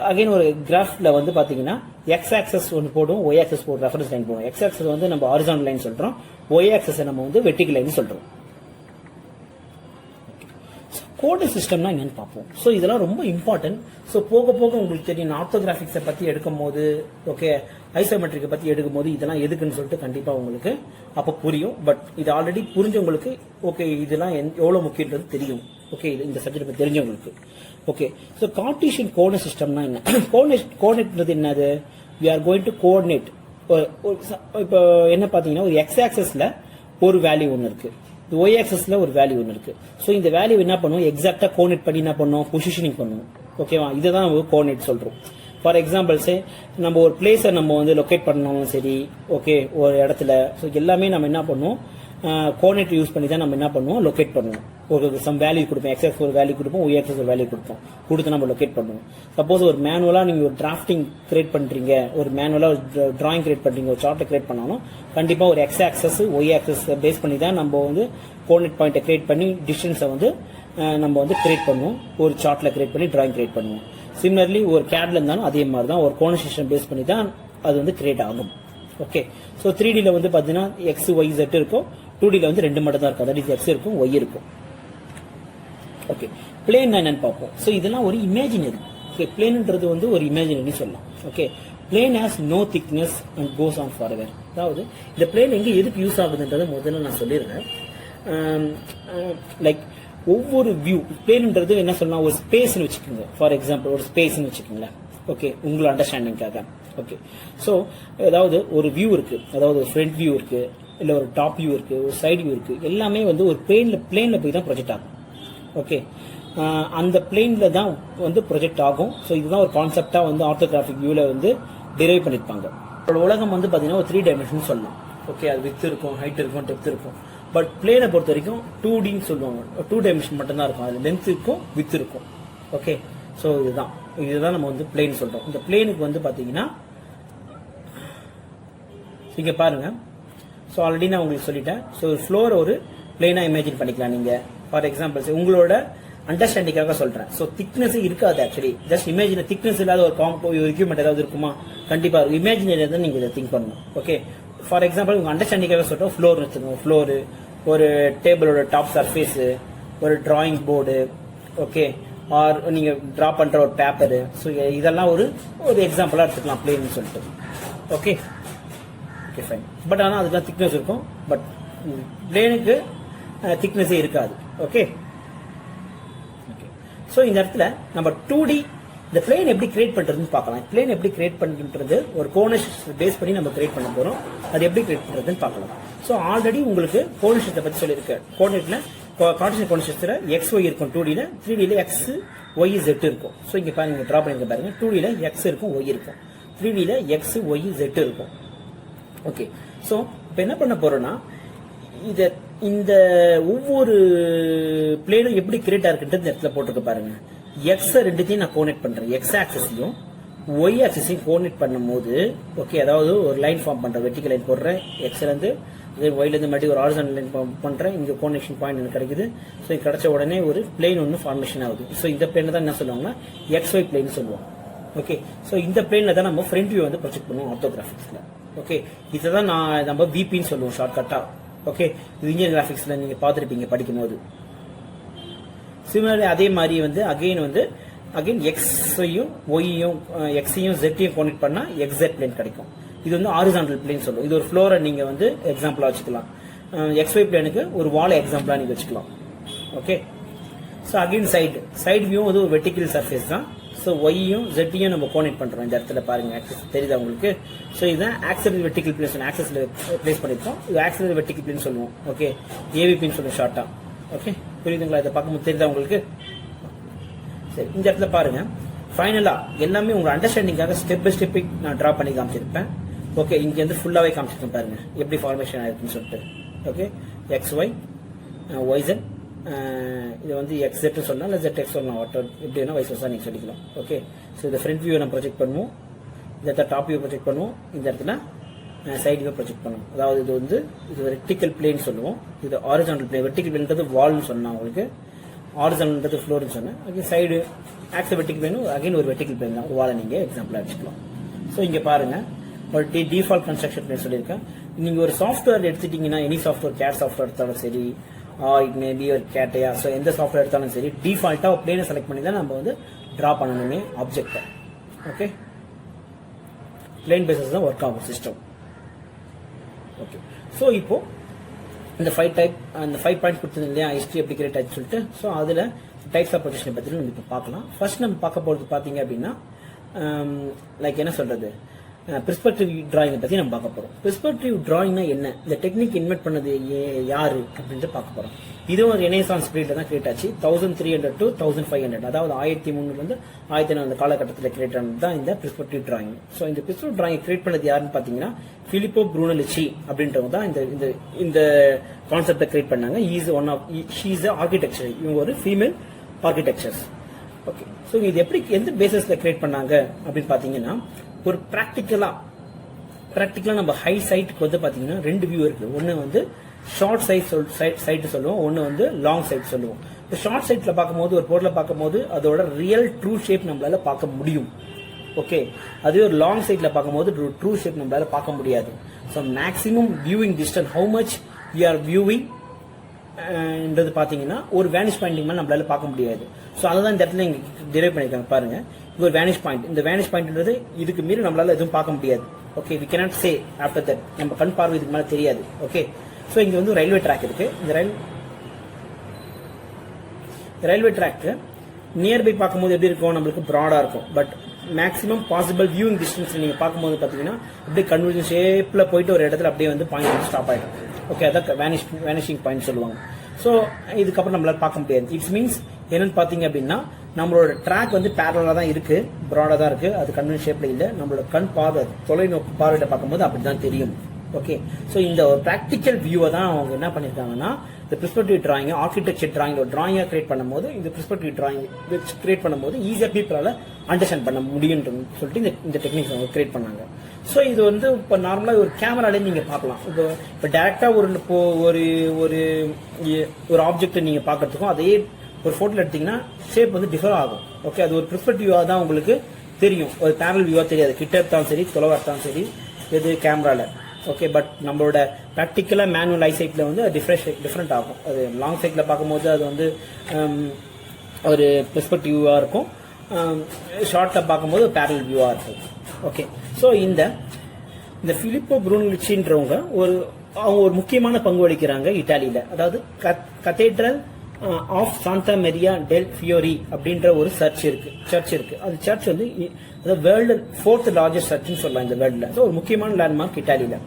S1: அகைன் ஒரு கிராஃப்ல வந்து பாத்தீங்கன்னா எக்ஸ் ஆக்சஸ் ஒன்று போடுவோம், ஒய் ஆக்சஸ் போடுவோம், ரெஃபரன்ஸ் லைன் போடுவோம். எக்ஸ் ஆக்சஸ் வந்து நம்ம ஹாரிசாண்டல் லைன் சொல்றோம், ஒய் ஆக்சஸ் நம்ம வந்து வெர்டிகல் லைன் சொல்றோம். கோடு சிஸ்டம்னா என்னன்னு பார்ப்போம். ஸோ இதெல்லாம் ரொம்ப இம்பார்ட்டன்ட். ஸோ போக போக உங்களுக்கு தெரியும், ஆர்த்தோகிராஃபிக்ஸை பத்தி எடுக்கும் போது, ஓகே, ஐசோமெட்ரிக்கை பத்தி எடுக்கும் போது இதெல்லாம் எதுக்குன்னு சொல்லிட்டு கண்டிப்பா உங்களுக்கு அப்ப புரியும். பட் இது ஆல்ரெடி புரிஞ்சவங்களுக்கு ஓகே இதெல்லாம் எவ்வளவு முக்கியன்றது தெரியும். ஓகே, இந்த சப்ஜெக்ட் பத்தி தெரிஞ்சவங்களுக்கு. ஓகே, ஸோ கார்ட்டீசியன் கோஆர்டினேட் சிஸ்டம்னா என்ன? கோஆர்டினேட்ன்றது என்னது? we are going to coordinate. இப்போ என்ன பாத்தீங்கன்னா, ஒரு எக்ஸ் ஆக்சஸ்ல ஒரு வேல்யூ ஒன்று இருக்கு, ஒய் ஆக்சஸ்ல ஒரு வேல்யூ ஒன்று இருக்கு. ஸோ இந்த வேல்யூ என்ன பண்ணுவோம், எக்ஸாக்டா கோஆர்டினேட் பண்ணி என்ன பண்ணுவோம், பொசிஷனிங் பண்ணுவோம். ஓகேவா, இதுதான் நம்ம கோஆர்டினேட் சொல்றோம். ஃபார் எக்ஸாம்பிள்ஸ், நம்ம ஒரு பிளேஸை நம்ம வந்து லொக்கேட் பண்ணாலும் சரி, ஓகே, ஒரு இடத்துல, ஸோ எல்லாமே நம்ம என்ன பண்ணுவோம், கோஆர்டினேட் யூஸ் பண்ணி தான் நம்ம என்ன பண்ணுவோம், லொக்கேட் பண்ணுவோம். ஒரு சம் வேல்யூ கொடுப்போம், எக்ஸ் ஆக்சஸ் ஒரு வேல்யூ கொடுப்போம், ஒய் ஆக்சஸ் ஒரு வேல்யூ கொடுப்போம், கொடுத்து நம்ம லொக்கேட் பண்ணுவோம். சப்போஸ் ஒரு மேனுவலா நீங்க ஒரு டிராஃப்டிங் கிரியேட் பண்றீங்க, ஒரு மேனுவலா ஒரு டிராயிங் கிரியேட் பண்றீங்க, ஒரு சார்ட்டை கிரியேட் பண்ணாலும் கண்டிப்பா ஒரு X axis Y axis base பண்ணி தான் நம்ம வந்து கோஆர்டினேட் பாயிண்ட்டை கிரியேட் பண்ணி டிஸ்டன்ஸை வந்து நம்ம வந்து கிரியேட் பண்ணுவோம், ஒரு சார்ட்ல கிரியேட் பண்ணி டிராயிங் கிரியேட் பண்ணுவோம். சிமிலர்லி ஒரு கேட்ல இருந்தாலும் அதே மாதிரி தான் ஒரு கோஆர்டினேட் சிஸ்டம் பேஸ் பண்ணி தான் அது வந்து கிரியேட் ஆகும். ஓகே, ஸோ 3Dல வந்து பாத்தீங்கன்னா எக்ஸ் ஒய் Z இருக்கும், 2Dல வந்து 2 மட்டும் தான் இருக்கும், அதாவது எக்ஸ் இருக்கும் ஒய் இருக்கும். ஓகே, பிளேன் என்னன்னு பார்ப்போம். ஸோ இதெல்லாம் ஒரு இமேஜினரி. ஓகே, பிளேன்ன்றது வந்து ஒரு இமேஜினரி சொல்லலாம். Okay, plane has no thickness and goes on forever. அதாவது இந்த பிளேன் எங்க எதுக்கு யூஸ் ஆகுதுன்றதை முதல்ல நான் சொல்லிடுறேன். லைக் ஒவ்வொரு வியூ பிளேன்ன்றது என்ன சொல்லலாம், ஒரு ஸ்பேஸ்னு வச்சுக்கோங்க. ஃபார் எக்ஸாம்பிள் ஒரு ஸ்பேஸ்னு வச்சுக்கோங்களேன். ஓகே, உங்களோட அண்டர்ஸ்டாண்டிங்காக. ஓகே, ஸோ ஏதாவது ஒரு வியூ இருக்கு, அதாவது ஒரு ஃப்ரண்ட் வியூ இருக்கு, இல்ல ஒரு டாப் வியூ இருக்கு, ஒரு சைடு வியூ இருக்கு, எல்லாமே வந்து ஒரு பிளேன்ல போய் தான் ப்ரொஜெக்ட் ஆகும். ஓகே, அந்த பிளேன்ல தான் வந்து ப்ரொஜெக்ட் ஆகும். ஸோ இதுதான் ஒரு கான்செப்டா வந்து ஆர்த்தோகிராஃபிக் வியூல வந்து டிரைவ் பண்ணிருப்பாங்க. உலகம் வந்து பாத்தீங்கன்னா ஒரு 3 டைமென்ஷன் சொல்லலாம். ஓகே, அது வித் இருக்கும், ஹைட் இருக்கும், டெப்த் இருக்கும். பட் பிளேனை பொறுத்த வரைக்கும் 2Dன்னு சொல்லுவாங்க, 2 டைமென்ஷன் மட்டும் தான் இருக்கும். அது லென்த் இருக்கும், வித் இருக்கும். ஓகே, ஸோ இதுதான் நம்ம வந்து பிளேன் சொல்றோம். இந்த பிளேனுக்கு வந்து பாத்தீங்கன்னா இங்க பாருங்க. ஸோ ஆல்ரெடி நான் உங்களுக்கு சொல்லிட்டேன். ஸோ ஒரு ஃப்ளோர் ஒரு பிளேனா இமேஜின் பண்ணிக்கலாம் நீங்க. ஃபார் எக்ஸாம்பிள் உங்களோட அண்டர்ஸ்டாண்டிங்காக சொல்றேன். ஸோ திக்னஸ் இருக்காது. ஆக்சுவலி ஜஸ்ட் இமேஜின் திக்னஸ் இல்லாத ஒரு எக்யூப்மெண்ட் ஏதாவது இருக்குமா? கண்டிப்பா இமேஜினரி தான் நீங்க இதை திங்க் பண்ணணும். ஓகே, ஃபார் எக்ஸாம்பிள் உங்க அண்டர்ஸ்டாண்டிங்காக சொல்றோம், ஃப்ளோர் வச்சுக்கோங்க. ஃப்ளோரு, ஒரு டேபிளோட டாப் சர்ஃபேஸ், ஒரு டிராயிங் போர்டு, ஓகே, ஆர் நீங்க டிரா பண்ற ஒரு பேப்பரு. ஸோ இதெல்லாம் ஒரு எக்ஸாம்பிளா எடுத்துக்கலாம் பிளேன்னு சொல்லிட்டு. Okay, okay fine. பட் ஆனால் அதுக்கெல்லாம் திக்னஸ் இருக்கும். பட் பிளேனுக்கு திக்னஸே இருக்காது. ஓகே, ஸோ இந்த இடத்துல நம்ம 2D இந்த பிளேன் எப்படி கிரியேட் பண்றதுன்னு பார்க்கலாம். பிளேன் எப்படி கிரியேட் பண்றது ஒரு கோஆர்டினேட் பேஸ் பண்ணி நம்ம கிரியேட் பண்ண போறோம். அது எப்படி கிரியேட் பண்றதுன்னு பார்க்கலாம். ஸோ ஆல்ரெடி உங்களுக்கு கோஆர்டினேட்டை பத்தி சொல்லியிருக்கேன். கோஆர்டினேட்ல கார்ட்டீசியன் கோஆர்டினேட்ஸ்ல எக்ஸ் ஒய் இருக்கும், 2Dல 3Dல எக்ஸ் ஒய் Z இருக்கும். ஸோ இங்க பாருங்க, டிரா பண்ணிருக்க பாருங்க. 2Dல எக்ஸ் இருக்கும், ஒய் இருக்கும். 3Dல எக்ஸ் ஒய் Z இருக்கும். ஓகே, ஸோ இப்போ என்ன பண்ண போறோம்னா, இந்த ஒவ்வொரு பிளேனும் எப்படி கிரியேட் ஆகுன்றது இந்த இடத்துல போட்டுக்க பாருங்க. எக்ஸ் ரெண்டுத்தையும் நான் கோஆர்டினேட் பண்றேன், எக்ஸ் ஆக்சஸையும் ஒய் ஆக்சஸையும் கோஆர்டினேட் பண்ணும்போது, ஓகே, அதாவது ஒரு லைன் ஃபார்ம் பண்றேன், வெர்டிகல் லைன் போடுறேன், எக்ஸ்ல இருந்து ஒய்ல இருந்து மறுபடியும் ஒரு ஹாரிசான்டல் லைன் ஃபார்ம் பண்றேன். இங்க கோஆர்டினேஷன் பாயிண்ட் எனக்கு கிடைக்குது. ஸோ இது கிடைச்ச உடனே ஒரு பிளேன் ஒன்று ஃபார்மேஷன் ஆகுது. ஸோ இந்த பிளேன் தான் என்ன சொல்லுவாங்கன்னா எக்ஸ் ஒய் பிளேன் சொல்லுவோம். ஓகே, ஸோ இந்த பிளேன்ல தான் நம்ம ஃப்ரண்ட் வியூ வந்து ப்ரொஜெக்ட் பண்ணுவோம் ஆர்த்தோகிராஃபிக்ஸ்ல. ஓகே, இதுதான் நம்ம விபின்னு சொல்லுவோம் ஷார்ட்கட்டா. ஓகே, இது இன்ஜினியர் கிராஃபிக்ஸ்ல நீங்க பார்த்துருப்பீங்க படிக்கும் போது. சிமிலர்லி அதே மாதிரி வந்து அகைன் எக்ஸையும் ஒய்யும் எக்ஸையும் ஜெட்டையும் கோஆர்டினேட் பண்ணா XZ பிளேன் கிடைக்கும். இது வந்து ஹாரிசான்டல் பிளேன் சொல்லுவோம். இது ஒரு ஃப்ளோரை நீங்க வந்து எக்ஸாம்பிளா வச்சுக்கலாம். XY பிளேனுக்கு ஒரு வால் எக்ஸாம்பிளா நீங்க வச்சுக்கலாம். Okay, so again side view வந்து ஒரு வெர்டிகல் சர்ஃபேஸ் தான். ஸோ ஒய்யும் ஜெட்டையும் நம்ம கோஆர்டினேட் பண்றோம். இந்த இடத்துல பாருங்க, ஆக்சஸ் தெரியுதா உங்களுக்கு? ஸோ இதுதான் ஆக்சிலரி வெர்டிகல் பிளேன், ஆக்சஸ்ல பிளேஸ் பண்ணிருக்கோம். இது ஆக்சிலரி வெர்டிகல் பிளேன் சொல்லுவோம். ஓகே, ஏவிபின்னு சொல்லுவோம் ஷார்ட்டா. ஓகே, புரியுதுங்களா? இதை பார்க்கும்போது தெரியுதா உங்களுக்கு? சரி, இந்த இடத்துல பாருங்க. ஃபைனலா எல்லாமே உங்க அண்டர்ஸ்டாண்டிங்காக ஸ்டெப் பை ஸ்டெப் நான் டிரா பண்ணி காமிச்சிருப்பேன். ஓகே, இங்க வந்து ஃபுல்லாவே காமிச்சிருக்கேன் பாருங்க எப்படி ஃபார்மேஷன் ஆயிருக்குன்னு சொல்லிட்டு. ஓகே, XY YZ, இது வந்து XZ சொல்லலாம், இல்லை ZX சொல்லலாம், எப்படி வேணா வைஸ் வர்சா நீங்க சொல்லிக்கலாம். ஓகே, ஸோ இந்த ஃப்ரண்ட் வியூ நம்ம ப்ரொஜெக்ட் பண்ணுவோம், இந்த இடத்துல டாப் வியூ ப்ரொஜெக்ட் பண்ணுவோம், இந்த இடத்துல சைடு வியூ ப்ரொஜெக்ட் பண்ணுவோம். அதாவது இது வெர்டிகல் பிளேன் சொல்லுவோம், இது ஹாரிசான்டல் பிளேன். வெர்டிகல் பிளேன்றது வால்னு சொன்னா உங்களுக்கு, ஹாரிசான்டல்ன்றது ஃப்ளோர்னு சொன்னேன். Again side axial vertical plane, again ஒரு வெர்டிகல் பிளேன் தான், ஒரு வாலை நீங்க எக்ஸாம்பிளா வச்சுக்கலாம். ஸோ இங்க பாருங்க, ஒரு டிஃபால்ட் கன்ஸ்ட்ரக்ஷன் பிளேன் சொல்லியிருக்கேன். நீங்க ஒரு சாஃப்ட்வேர் எடுத்துட்டீங்கன்னா, எனி சாஃப்ட்வேர், கேட் சாஃப்ட்வேர் எடுத்தாலும் சரி, இட் மேபி ஒரு கேட்டையா, ஸோ எந்த சாஃப்ட்வேர் எடுத்தாலும் சரி, டிஃபால்ட்டா ஒரு பிளேனை செலக்ட் பண்ணி தான் நம்ம வந்து டிரா பண்ணணுமே ஆப்ஜெக்டை. ஓகே, பிளேன் பேசஸ் தான் ஒர்க் ஆகும் சிஸ்டம். ஓகே, ஸோ இப்போ இந்த 5 டைப் அந்த 5 பாயிண்ட் கொடுத்தது இல்லையா, ஹிஸ்டரி எப்படி கிரியேட் ஆச்சு சொல்லிட்டு. ஸோ அதில் டைப்ஸ் ஆஃப் ப்ரொஜெக்ஷனை பற்றி நம்ம இப்போ பார்க்கலாம். ஃபர்ஸ்ட் நம்ம பார்க்க போகிறது பார்த்தீங்க அப்படின்னா லைக் என்ன சொல்றது, பெர்ஸ்பெக்டிவ் டிராயிங்கை பற்றி நம்ம பார்க்க போகிறோம். பெர்ஸ்பெக்டிவ் டிராயிங்னா என்ன, இந்த டெக்னிக் இன்வென்ட் பண்ணது யாரு அப்படின்ட்டு பார்க்க போகிறோம். இதுவும் ஒரு ரெனேசான்ஸ் பீரியட்ல தான் கிரியேட் ஆச்சு. 1300 to 1500, அதாவது 1300 1400 அந்த காலகட்டத்தில் கிரியேட் ஆனது தான் இந்த பெர்ஸ்பெக்டிவ் டிராயிங். ஸோ இந்த பெர்ஸ்பெக்டிவ் டிராயிங் கிரியேட் பண்ணது யாருன்னு பார்த்தீங்கன்னா பிலிப்போ ப்ரூனெலிச்சி அப்படின்றவங்க தான் இந்த கான்செப்டை கிரியேட் பண்ணாங்க. ஷீ இஸ் ஆர்கிடெக்சர், இவங்க ஒரு ஃபீமேல் ஆர்கிடெக்சர்ஸ். ஓகே, ஸோ இது எப்படி எந்த பேசிஸ்ல கிரியேட் பண்ணாங்க அப்படின்னு பார்த்தீங்கன்னா, ஒரு ப்ராக்டிக்கலா நம்ம ஹை சைட்டுக்கு வந்து பார்த்தீங்கன்னா 2 வியூ இருக்கு. ஒன்று வந்து ஷார்ட் சைட் சொல்லுவோம், ஒன்று வந்து லாங் சைட் சொல்லுவோம். இப்போ ஷார்ட் சைட்ல பார்க்கும்போது ஒரு பொருளை பார்க்கும்போது அதோட ரியல் ட்ரூ ஷேப் நம்மளால பார்க்க முடியும். ஓகே, அதுவே ஒரு லாங் சைட்ல பார்க்கும்போது ட்ரூ ஷேப் நம்மளால பார்க்க முடியாது. So maximum viewing distance, how much we are viewing என்றது பார்த்தீங்கன்னா ஒரு வேனிஷ் பாயிண்டிங் மேலே நம்மளால பார்க்க முடியாது. ஸோ அதை தான் இந்த இடத்துல இங்கே டிரைவ் பண்ணியிருக்காங்க பாருங்க. இது ஒரு வேனிஷ் பாயிண்ட். இந்த வேனிஷ் பாயிண்ட்ன்றது இதுக்கு மீறி நம்மளால எதுவும் பார்க்க முடியாது. Okay, we cannot say after that, நம்ம கண் பார்வை இதுக்கு மேலே தெரியாது. ஓகே, ஸோ இங்கே வந்து ரயில்வே ட்ராக் இருக்கு. இந்த ரயில்வே ட்ராக்கு நியர்பை பார்க்கும்போது எப்படி இருக்கும், நம்மளுக்கு ப்ராடா இருக்கும். But maximum possible viewing distance நீங்க பார்க்கும்போது பார்த்தீங்கன்னா அப்படியே கன்வர்ஜன் ஷேப்ல போயிட்டு ஒரு இடத்துல அப்படியே வந்து பாயிண்ட் வந்து ஸ்டாப் ஆயிடும். ஓகே, அதான் வேனிஷிங் பாயிண்ட் சொல்லுவாங்க. ஸோ இதுக்கப்புறம் நம்மளால பார்க்க முடியாது. இட்ஸ் மீன்ஸ் என்னன்னு பார்த்தீங்க அப்படின்னா நம்மளோட ட்ராக் வந்து பேரலா தான் இருக்கு, ப்ராடா தான் இருக்கு, அது கன்வென்ஷன் ஷேப்ல இல்லை. நம்மளோட கண் பார்வை, தொலைநோக்கு பார்வையிட்ட பார்க்கும்போது அப்படிதான் தெரியும். ஓகே, ஸோ இந்த ஒரு ப்ராக்டிக்கல் வியூவை தான் அவங்க என்ன பண்ணியிருக்காங்கன்னா இந்த பெர்ஸ்பெக்டிவ் டிராயிங், ஆர்கிடெக்சர் டிராயிங் ஒரு டிராயிங்கா கிரியேட் பண்ணும்போது, இந்த பெர்ஸ்பெக்டிவ் டிராயிங் கிரியேட் பண்ணும்போது ஈஸியா பீப்புளால அண்டர்ஸ்டாண்ட் பண்ண முடியும்னு சொல்லிட்டு இந்த டெக்னிக்ஸ் அவங்க கிரியேட் பண்ணாங்க. ஸோ இது வந்து இப்போ நார்மலாக ஒரு கேமராலே நீங்க பார்க்கலாம். இப்போ டேரக்டா ஒரு ஆப்ஜெக்ட் நீங்க பார்க்கறதுக்கும் அதே ஒரு போட்டோல எடுத்தீங்கன்னா ஷேப் வந்து டிஃபர் ஆகும். ஓகே, அது ஒரு பெர்ஸ்பெக்டிவா தான் உங்களுக்கு தெரியும், ஒரு பேரல் வியூவா தெரியாது. கிட்ட எடுத்தாலும் சரி, தொலைவா எடுத்தாலும் சரி, எது கேமரால. ஓகே, பட் நம்மளோட ப்ராக்டிக்கலா மேனுவல் ஐசைட்ல வந்து டிஃப்ரெண்ட் ஆகும். அது லாங் சைட்ல பார்க்கும்போது அது வந்து ஒரு பெர்ஸ்பெக்டிவா இருக்கும், ஷார்ட்ல பார்க்கும்போது பேரல் வியூவா இருக்கும். ஓகே, ஸோ இந்த பிலிப்போ ப்ரூனெலிச்சின்றவங்க அவங்க ஒரு முக்கியமான பங்கு வகிக்கிறாங்க இட்டாலியில. அதாவது cathedral of Santa Maria del Fiore அப்படின்ற ஒரு சர்ச் இருக்கு. அந்த சர்ச் வந்து வேர்ல்டு 4th லார்ஜஸ்ட் சர்ச்னு சொல்லலாம் இந்த வேர்ல்டுல. ஸோ ஒரு முக்கியமான லேண்ட்மார்க் இட்டாலியில.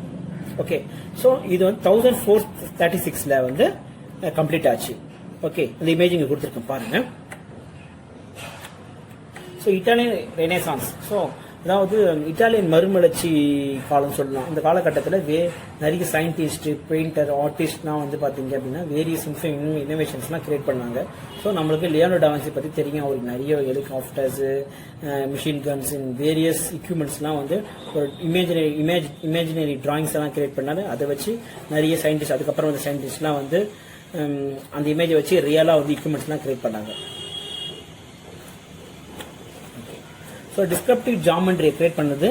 S1: ஓகே, ஸோ இது வந்து 1436 வந்து கம்ப்ளீட் ஆச்சு. ஓகே, அந்த இமேஜ் இங்க கொடுத்துருக்கேன் பாருங்க. ஸோ இட்டாலியன் ரெனேசான்ஸ், ஸோ அதாவது இட்டாலியன் மறுமலர்ச்சி காலம் சொல்லலாம். இந்த காலகட்டத்தில் நிறைய சயின்டிஸ்ட், பெயிண்டர், ஆர்டிஸ்ட்லாம் வந்து பார்த்தீங்க அப்படின்னா வேரியஸ் இன்னோவேஷன்ஸ்லாம் கிரியேட் பண்ணாங்க. ஸோ நம்மளுக்கு லியோனார்டோ டா வின்சி பற்றி தெரியும். அவருக்கு நிறைய ஹெலிகாப்டர்ஸ், மிஷின் கன்ஸ், வேரியஸ் எக்யூப்மெண்ட்ஸ்லாம் வந்து ஒரு இமேஜினரி டிராயிங்ஸ் எல்லாம் கிரியேட் பண்ணாரு. அதை வச்சு நிறைய சயின்டிஸ்ட், அதுக்கப்புறம் வந்து சயின்டிஸ்ட்லாம் வந்து அந்த இமேஜை வச்சு ரியலாக வந்து எக்யூப்மெண்ட்ஸ்லாம் கிரியேட் பண்ணாங்க. ஸோ டிஸ்கிரிப்டிவ் ஜாமெண்ட்ரியை கிரியேட் பண்ணது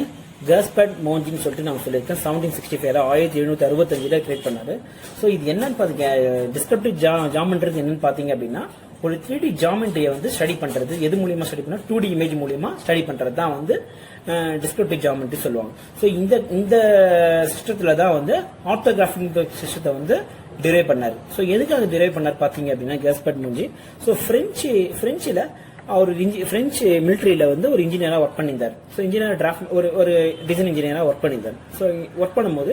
S1: கஸ்பர்ட் மோஞ்சின்னு சொல்லிட்டு நான் சொல்லியிருக்கேன். 1765 1765 கிரியேட் பண்ணாரு. ஸோ இது என்னன்னு பாத்தீங்க, டிஸ்கிரிப்டிவ் ஜாமெண்ட்ரி என்னன்னு பாத்தீங்க அப்படின்னா ஒரு 3D ஜாமெண்ட்ரியை வந்து ஸ்டடி பண்றது. எது மூலியமா ஸ்டடி பண்ணா 2D இமேஜ் மூலியமா ஸ்டடி பண்றது தான் வந்து டிஸ்கிரிப்டிவ் ஜாமெண்ட்ரி சொல்லுவாங்க. ஸோ இந்த சிஸ்டத்துல தான் வந்து ஆர்த்தோகிராஃபிக் சிஸ்டத்தை வந்து டிரைவ் பண்ணாரு. ஸோ எதுக்காக டிரைவ் பண்ணார் பாத்தீங்க அப்படின்னா கஸ்பர்ட் மோஞ்சி, ஸோ பிரெஞ்சில் அவர் பிரெஞ்சு மிலிட்டரியில வந்து ஒரு இன்ஜினியரா ஒர்க் பண்ணியிருந்தார். ஸோ இன்ஜினியர் டிராஃப்ட் ஒரு டிசைன் இன்ஜினியரா ஒர்க் பண்ணியிருந்தார். ஸோ ஒர்க் பண்ணும்போது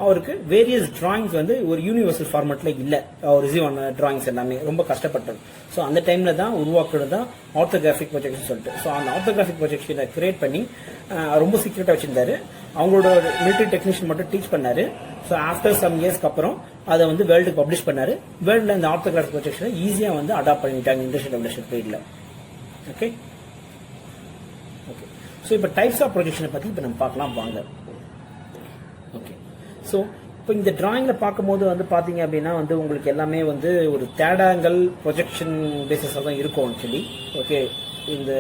S1: அவருக்கு வேரியஸ் டிராயிங்ஸ் வந்து ஒரு யூனிவர்சல் ஃபார்மேட்ல இல்ல, அவர் ரிசீவ் ஆன டிராயிங்ஸ் எல்லாமே ரொம்ப கஷ்டப்பட்டது. ஸோ அந்த டைம்ல தான் உருவாக்குறது தான் ஆர்த்தோகிராஃபிக் ப்ரொஜெக்ஷன் சொல்லிட்டு. ஸோ அந்த ஆர்த்தோகிராஃபிக் ப்ரொஜெக்ஷனை கிரியேட் பண்ணி ரொம்ப சீக்கிரட்டா வச்சிருந்தாரு. அவங்களோட மிலிட்டரி டெக்னீஷியன் மட்டும் டீச் பண்ணாரு. ஸோ ஆஃப்டர் சம் இயர்ஸ்க்கு அப்புறம் அதை வந்து வேர்ல்டுக்கு பப்ளிஷ் பண்ணாரு. வேர்ல்டுல இந்த ஆர்த்தோகிராஃபிக் ப்ரொஜெக்ஷனை ஈஸியா வந்து அடாப்ட் பண்ணிட்டாங்க இண்டஸ்ட்ரியல் ரெவல்யூஷன் பீரியட்ல. ஓகே, ஸோ இப்போ டைப்ஸ் ஆஃப் ப்ரொஜெக்ஷனை பற்றி இப்போ நம்ம பார்க்கலாம் வாங்க. ஓகே, ஸோ இப்போ இந்த டிராயிங்ல பார்க்கும்போது வந்து பார்த்தீங்க அப்படின்னா வந்து உங்களுக்கு எல்லாமே வந்து ஒரு தேடாங்கல் ப்ரொஜெக்ஷன் பேசிஸாக தான் இருக்கும் ஆக்சுவலி. ஓகே, இந்த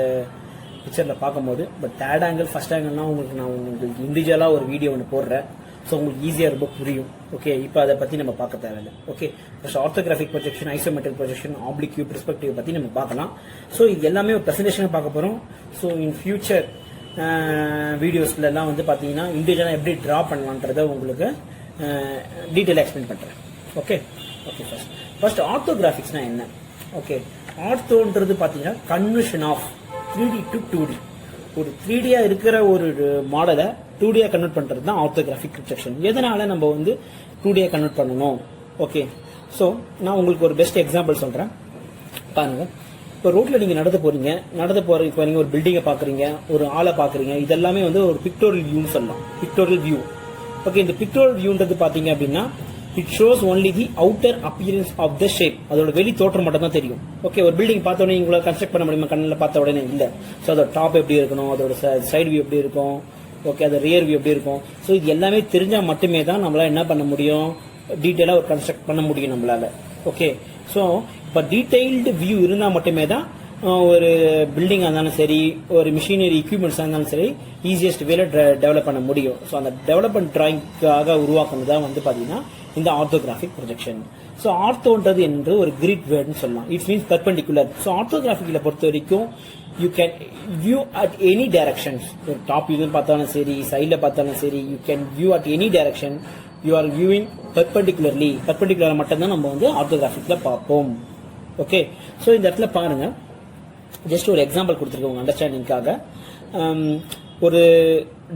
S1: பிக்சரில் பார்க்கும்போது பட் தேர்ட் ஆங்கிள் ஃபர்ஸ்ட் ஆங்கிள்லாம் நான் உங்களுக்கு இண்டிவிஜுவலாக ஒரு வீடியோ ஒன்று போடுறேன். ஸோ உங்களுக்கு ஈஸியாக ரொம்ப புரியும். ஓகே, இப்போ அதை பற்றி நம்ம பார்க்க தேவையில்லை. Okay, first orthographic projection, isometric projection, oblique view, perspective பற்றி நம்ம பார்க்கலாம். ஸோ இது எல்லாமே ஒரு ப்ரெசன்டேஷனாக பார்க்க போகிறோம். ஸோ இன் ஃபியூச்சர் வீடியோஸ்லாம் வந்து பார்த்தீங்கன்னா இண்டிவிஜுவலாக எப்படி ட்ரா பண்ணலான்றதை உங்களுக்கு டீட்டெயிலாக எக்ஸ்பிளைன் பண்ணுறேன். ஓகே ஓகே ஃபர்ஸ்ட் ஆர்த்தோகிராஃபிக்ஸ்னா என்ன? ஓகே, ஆர்த்தோன்றது பார்த்தீங்கன்னா conversion of 3D to 2D. ஒரு 3Dயா இருக்கிற ஒரு மாடலை 2Dயா கன்வெர்ட் பண்றது தான் ஆர்த்தோகிராஃபிக் ப்ரொஜெக்ஷன். எதனால நம்ம வந்து 2Dயா கன்வெர்ட் பண்ணணும்? ஓகே, ஸோ நான் உங்களுக்கு ஒரு பெஸ்ட் எக்ஸாம்பிள் சொல்றேன் பாருங்க. இப்போ ரோட்ல நீங்க நடந்து போறீங்க, இப்போ நீங்க ஒரு பில்டிங்கை பாக்குறீங்க, ஒரு ஆளை பாக்குறீங்க, இதெல்லாமே வந்து ஒரு பிக்டோரியல் வியூன்னு சொல்லலாம். Pictorial view. ஓகே, இந்த பிக்டோரியல் வியூன்றது பாத்தீங்க அப்படின்னா it shows only the outer appearance of the shape. அதோட வெளி தோற்றம் மட்டும் தான் தெரியும். ஓகே, ஒரு பில்டிங் பார்த்த உடனே உங்களை கன்ஸ்ட்ரக்ட் பண்ண முடியுமா? கண்ணில் பார்த்த உடனே இல்ல. ஸோ அதோட டாப் எப்படி இருக்கணும், அதோட சைடு வியூ எப்படி இருக்கும், ஓகே, அது ரியர் வியூ எப்படி இருக்கும். ஸோ இது எல்லாமே தெரிஞ்சா மட்டுமே தான் நம்மளால என்ன பண்ண முடியும், டீட்டெயிலா ஒரு கன்ஸ்ட்ரக்ட் பண்ண முடியும் நம்மளால. ஓகே, ஸோ இப்போ டீடைல்டு வியூ இருந்தால் மட்டுமே தான் ஒரு பில்டிங் இருந்தாலும் சரி, ஒரு மிஷினரி எக்யூப்மெண்ட்ஸ் இருந்தாலும் சரி, ஈஸியஸ்ட் வேல டெவலப் பண்ண முடியும். ஸோ அந்த டெவலப்மெண்ட் டிராயிங்காக உருவாக்குனது தான் வந்து பார்த்தீங்கன்னா இந்த ஆர்த்தோகிராஃபிக் ப்ரொஜெக்ஷன். ஸோ ஆர்த்தோன்றது என்று ஒரு கிரிட் வேர்ட்னு சொல்லலாம். It's means perpendicular. ஸோ ஆர்த்தோகிராஃபிக்ல பொறுத்த வரைக்கும் you can view at any directions. ஒரு டாப் வியூ பார்த்தாலும் சரி, சைடில் பார்த்தாலும் சரி, you can view at any direction. You are viewing perpendicularly. Perpendicular மட்டும்தான் நம்ம வந்து ஆர்த்தோகிராஃபிக்ல பார்ப்போம். ஓகே, ஸோ இந்த இடத்துல பாருங்க, ஜஸ்ட் ஒரு எக்ஸாம்பிள் கொடுத்துருக்கேன் உங்க அண்டர்ஸ்டாண்டிங்காக. ஒரு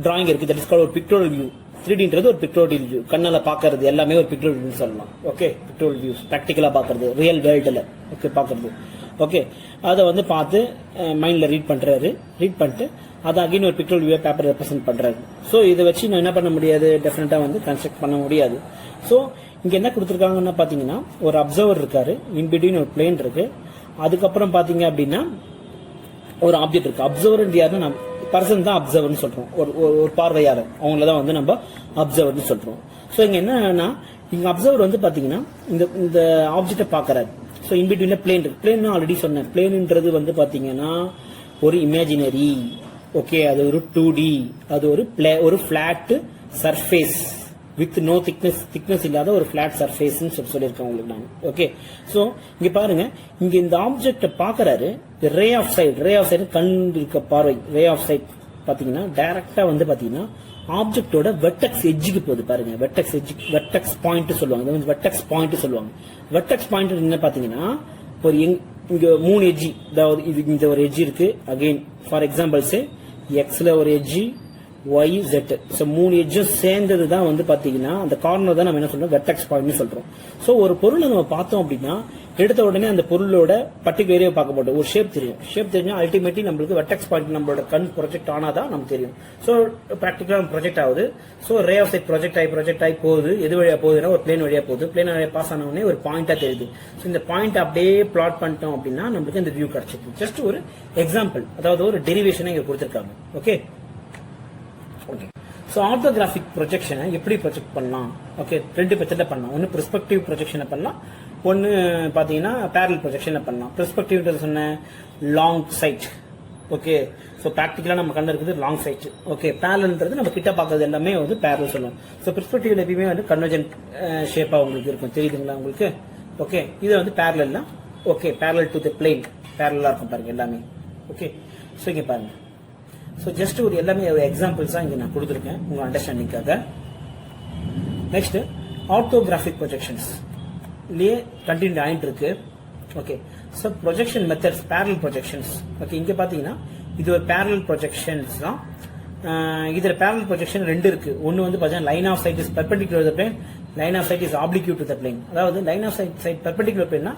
S1: டிராயிங் இருக்கு, தட் இஸ் கால்ட் ஒரு பிக்டோரியல் வியூ. 3Dன்றது ஒரு பிக்டோரியல் வியூ. கண்ணால பாக்குறது எல்லாமே ஒரு பிக்டோரியல் வியூ சொல்லலாம். ஓகே, பிக்டோரியல் வியூஸ் பிராக்டிகலா பாக்குறது, ரியல் வேர்ல்டுல ஓகே பாக்குறது. ஓகே, அதை வந்து பார்த்து மைண்ட்ல ரீட் பண்ணிட்டு அதை அகைன் ஒரு பிக்டோரியல் வியூ பேப்பர் ரெப்ரசென்ட் பண்றாரு. ஸோ இதை வச்சு நான் என்ன பண்ண முடியாது, டெஃபினட்டா வந்து கன்ஸ்ட்ரக்ட் பண்ண முடியாது. ஸோ இங்க என்ன கொடுத்துருக்காங்கன்னா பாத்தீங்கன்னா ஒரு அப்சர்வர் இருக்காரு, இன்பிட்வீன் ஒரு பிளேன் இருக்கு, அதுக்கப்புறம் பாத்தீங்க அப்படின்னா ஒரு ஆப்ஜெக்ட் இருக்கு. அப்சர்வர் யாருன்னா பர்சன் தான் அப்சர்வர்னு சொல்றோம். ஒரு பார்வையாளர், அவங்கள தான் வந்து நம்ம அப்சர்வர்னு சொல்றோம். ஸோ இங்க என்னன்னா இங்க அப்சர்வர் வந்து பாத்தீங்கன்னா இந்த ஆப்ஜெக்டை பாக்குறாரு. ஸோ இன்பிட்வீன்ல பிளேன் இருக்கு. பிளேன் ஆல்ரெடி சொன்னேன், பிளேன்ன்றது வந்து பாத்தீங்கன்னா ஒரு இமேஜினரி. ஓகே, அது ஒரு 2D, அது ஒரு flat surface with no thickness இல்லாத ஒரு பிளாட் சர்ஃபேஸ் சொல்லியிருக்கேன் உங்களுக்கு நான். ஓகே, ஸோ இங்க பாருங்க, இங்க இந்த ஆப்ஜெக்ட பாக்குறாரு. ரே ஆஃப் சைட் கண் இருக்க பார்வை, ரே ஆஃப் சைட் பாத்தீங்கன்னா டைரக்டா வந்து பாத்தீங்கன்னா ஆப்ஜெக்டோட வெர்டெக்ஸ் எட்ஜுக்கு போகுது பாருங்க. வெர்டெக்ஸ் பாயிண்ட் சொல்லுவாங்க. வெர்டெக்ஸ் பாயிண்ட் என்ன பாத்தீங்கன்னா ஒரு இங்க 3 எட்ஜி, அதாவது இது இந்த ஒரு எட்ஜ் இருக்கு. அகைன் ஃபார் எக்ஸாம்பிள்ஸ் எக்ஸ்ல ஒரு எட்ஜி, ஒய் ஜெட். ஸோ 3 எட்ஜும் சேர்ந்தது தான் வந்து பாத்தீங்கன்னா அந்த கார்னர் தான் நம்ம என்ன சொல்றோம், வெர்டெக்ஸ் பாயிண்ட் சொல்றோம். ஸோ ஒரு பொருளை நம்ம பார்த்தோம் அப்படின்னா எடுத்த உடனே அந்த பொருளோட பர்டிகுலர் ஏரியா பார்க்க மாட்டோம், ஒரு ஷேப் தெரியும். அல்டிமேட்லி நம்மளுக்கு வெர்டெக்ஸ் பாயிண்ட் நம்மளோட கண் ப்ரொஜெக்ட் ஆனாதான் நமக்கு தெரியும். ஸோ பிராக்டிகலா ப்ரொஜெக்ட் ஆகுது. So ray of sight project ஆகி போகுது. எது வழியா போகுதுன்னா ஒரு பிளேன் வழியா போகுது. பிளேன் வழியா பாஸ் ஆன உடனே ஒரு பாயிண்டா தெரியுது. ஸோ இந்த பாயிண்ட் அப்படியே பிளாட் பண்ணிட்டோம் அப்படின்னா நம்மளுக்கு இந்த வியூ கிடைச்சிருக்கு. ஜஸ்ட் ஒரு எக்ஸாம்பிள், அதாவது ஒரு டெரிவேஷனை இங்க கொடுத்திருக்காங்க. ஓகே, ஸோ ஆர்த்தோகிராஃபிக் ப்ரொஜெக்ஷனை எப்படி ப்ரொஜெக்ட் பண்ணலாம்? ஓகே, 2 மெத்தட்ல பண்ணலாம். ஒன்று பெர்ஸ்பெக்டிவ் ப்ரொஜெக்ஷனை பண்ணலாம், ஒன்று பார்த்தீங்கன்னா பேரல் ப்ரொஜெக்ஷனை பண்ணலாம். பெர்ஸ்பெக்டிவ்ன்றது சொன்ன லாங் சைட். ஓகே, ஸோ ப்ராக்டிகலாக நம்ம கண்டு இருக்குது லாங் சைட். ஓகே, பேரல்ன்றது நம்ம கிட்ட பார்க்கறது எல்லாமே வந்து பேரல் சொல்லுவோம். ஸோ பெர்ஸ்பெக்டிவ்ல எப்பயுமே வந்து கன்வர்ஜென்ட் ஷேப்பாக உங்களுக்கு இருக்கும், தெரியுதுங்களா உங்களுக்கு? ஓகே, இது வந்து பேரலல்னா okay, parallel to the plane, பேரலாக இருக்கும் பாருங்க எல்லாமே. ஓகே, ஸோ இங்கே பாருங்க. ஸோ ஜஸ்ட் ஒரு எல்லாமே ஒரு எக்ஸாம்பிள்ஸா இங்க நான் கொடுத்துருக்கேன் உங்க அண்டர்ஸ்டாண்டிங்காக. நெக்ஸ்ட் ஆர்த்தோகிராஃபிக் ப்ரொஜெக்ஷன்ஸ் இல்லையே கண்டினியூ ஆயிட்டு இருக்கு. Okay, so projection methods, parallel projections. Okay, இங்க பாத்தீங்கன்னா இது ஒரு பேரல் ப்ரொஜெக்ஷன்ஸ் தான். இதுல பேரல் ப்ரொஜெக்ஷன் 2 இருக்கு. ஒன்னு வந்து பாத்தீங்கன்னா line of sight is perpendicular to the plane, line of sight is oblique to the plane. அதாவது லைன் ஆஃப் சைட் பெர்பெண்டிகுலர் பிளேன்னா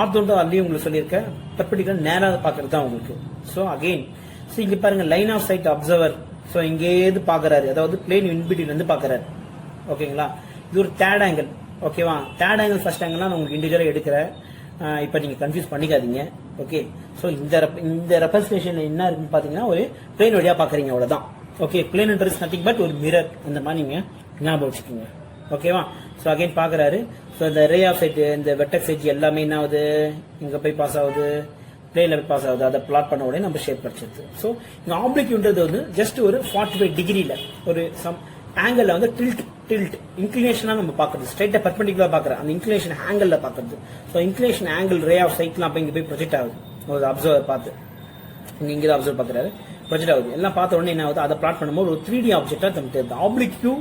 S1: ஆர்த்தோன்றது ஆல்ரெடி உங்களுக்கு சொல்லியிருக்கேன், பெர்பெண்டிகுலர் நேரா பார்க்கறது தான் உங்களுக்கு. ஸோ அகைன் இங்க பாருங்க line of sight observer. So இங்கேது பாக்குறாரு, அதாவது பிளேன் இன்பிட்வீன் வந்து பாக்குறாரு. ஓகேங்களா, இது ஒரு தேர்ட் ஆங்கிள். ஓகேவா, தேர்ட் ஆங்கிள் ஃபர்ஸ்ட் ஆங்கிள் நான் உங்களுக்கு இண்டிவிஜுவலா எடுக்கிறேன். இப்போ நீங்க கன்ஃபியூஸ் பண்ணிக்காதீங்க. ஓகே, ஸோ இந்த ரெப்ரசன்டேஷன் என்ன இருக்குன்னு பாத்தீங்கன்னா ஒரு பிளேன் வழியா பாக்குறீங்க, அவ்வளவுதான். Okay, plane is nothing but ஒரு மிரர், அந்த மாதிரி நீங்க ஞாபகம் வச்சுக்கோங்க. ஓகேவா, ஸோ அகைன் பாக்குறாரு. ஸோ இந்த ரே ஆஃப் சைட், இந்த வெர்டெக்ஸ் எட்ஜ் எல்லாமே என்ன ஆகுது, இங்க போய் பாஸ் ஆகுது, பிளேன்ல பாஸ் ஆகுது. அதை பிளாட் பண்ண உடனே நம்ம ஷேப் கிடைச்சிருது. ஸோ இந்த ஆப்ளிக்யூன்றது வந்து ஜஸ்ட் ஒரு 45 டிகிரில ஒரு சம் ஆங்கிள் வந்து டில்ட் இன்க்ளினேஷனா நம்ம பாக்குறது, ஸ்ட்ரைட்டா பெர்பெண்டிகுலரா பாக்குற அந்த இன்க்ளினேஷன் ஆங்கிள் பாக்குறது. So inclination angle ray of சைட்லாம் அப்ப இங்க போய் ப்ரொஜெக்ட் ஆகுது. ஒரு அப்சர்வர் பார்த்து இங்க தான் அப்சர்வ் பாக்குறாரு, ப்ரொஜெக்ட் ஆகுது. எல்லாம் பார்த்த உடனே என்ன ஆகுது, அதை பிளாட் பண்ணும்போது ஒரு 3D ஆப்ஜெக்டா நமக்கு தெரியுது. Oblique view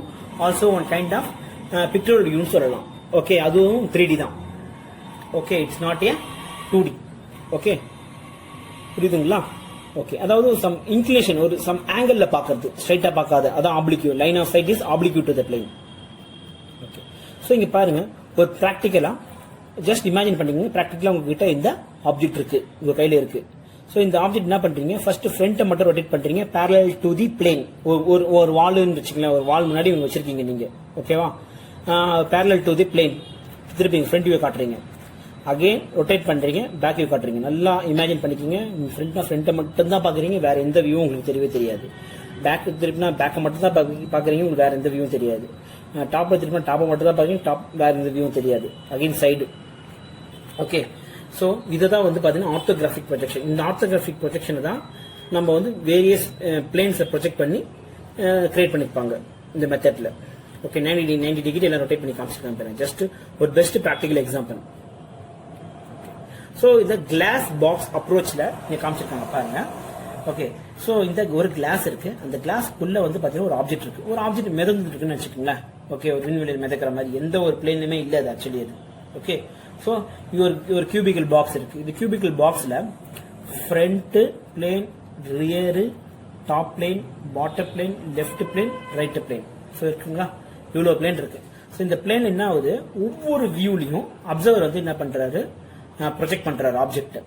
S1: also one kind of pictorial வியூன்னு சொல்லலாம். ஓகே, அதுவும் 3D தான். Okay, it's not a 2D. Okay, புரியுதுங்களா? ஓகே, அதாவது சம் இன்க்ளினேஷன், ஒரு சம் ஆங்கிள் பார்க்கறது, ஸ்ட்ரைட்டா பார்க்காத, அதான் oblique. Line of sight is oblique to the plane. Okay, so இங்க பாருங்க, ஒரு பிராக்டிக்கலா ஜஸ்ட் இமேஜின் பண்ணிக்கோங்க. பிராக்டிக்கலா உங்ககிட்ட இந்த ஆப்ஜெக்ட் இருக்கு, உங்க கையில இருக்கு. ஸோ இந்த ஆப்ஜெக்ட் என்ன பண்றீங்க, ஃபர்ஸ்ட் ஃப்ரண்ட்டை மட்டும் ரொட்டேட் பண்றீங்க parallel டு தி பிளேன். ஒரு வால்னு வச்சுக்கலாம், ஒரு வால் முன்னாடி இவங்க வச்சிருக்கீங்க நீங்க. ஓகேவா? parallel to the plane. திருப்பி ஃப்ரண்ட் வியூ காட்டுறீங்க. அகைன் ரொட்டேட் பண்றீங்க, பேக் வியூ காட்டுறீங்க. நல்லா இமேஜின் பண்ணிக்கோங்க. ஃப்ரண்ட்டை மட்டும் தான் பாக்குறீங்க, வேற எந்த வியூ உங்களுக்கு தெரியவே தெரியாது. பேக் திருப்பினா பேக்கை மட்டும் தான் பாக்குறீங்க, உங்களுக்கு வேற எந்த வியூவும் தெரியாது. டாப்ல திருப்பினா டாப்பை மட்டும் தான் பாக்குறீங்க, டாப் வேற எந்த வியூவும் தெரியாது. Again side. ஓகே, ஸோ இதை தான் வந்து பாத்தீங்கன்னா ஆர்த்தோகிராஃபிக் ப்ரொஜெக்ஷன். இந்த ஆர்த்தோகிராஃபிக் ப்ரொஜெக்ஷனை தான் நம்ம வந்து வேரியஸ் பிளேன்ஸை ப்ரொஜெக்ட் பண்ணி கிரியேட் பண்ணிருப்பாங்க இந்த மெத்தட்ல. ஓகே, 90 டிகிரி எல்லாம் ரொட்டேட் பண்ணி காமிச்சிருக்காங்க. ஜஸ்ட் ஒரு பெஸ்ட் ப்ராக்டிகல் எக்ஸாம்பிள். ஸோ இந்த கிளாஸ் பாக்ஸ் அப்ரோச்ல நீங்க காமிச்சிருக்காங்க பாருங்க. ஓகே, ஸோ இந்த ஒரு கிளாஸ் இருக்கு, அந்த கிளாஸ்க்குள்ள வந்து பாத்தீங்கன்னா ஒரு ஆப்ஜெக்ட் இருக்கு. ஒரு ஆப்ஜெக்ட் மிதந்து இருக்குன்னு வச்சுக்கோங்களேன். ஓகே, ஒரு விண்வெளியில் மிதக்கிற மாதிரி எந்த ஒரு பிளேனுமே இல்லை அது ஆக்சுவலி அது. ஓகே, ஸோ ஒரு கியூபிக்கல் பாக்ஸ் இருக்கு. இந்த கியூபிக்கல் பாக்ஸ்ல front plane, rear, top plane, bottom plane, left plane, right plane. So இருக்குங்களா, இவ்வளோ பிளேன் இருக்கு. ஸோ இந்த பிளேன் என்ன ஆகுது, ஒவ்வொரு வியூலையும் அப்சர்வர் வந்து என்ன பண்றாரு, ப்ரொஜெக்ட் பண்றாரு ஆப்ஜெக்ட்.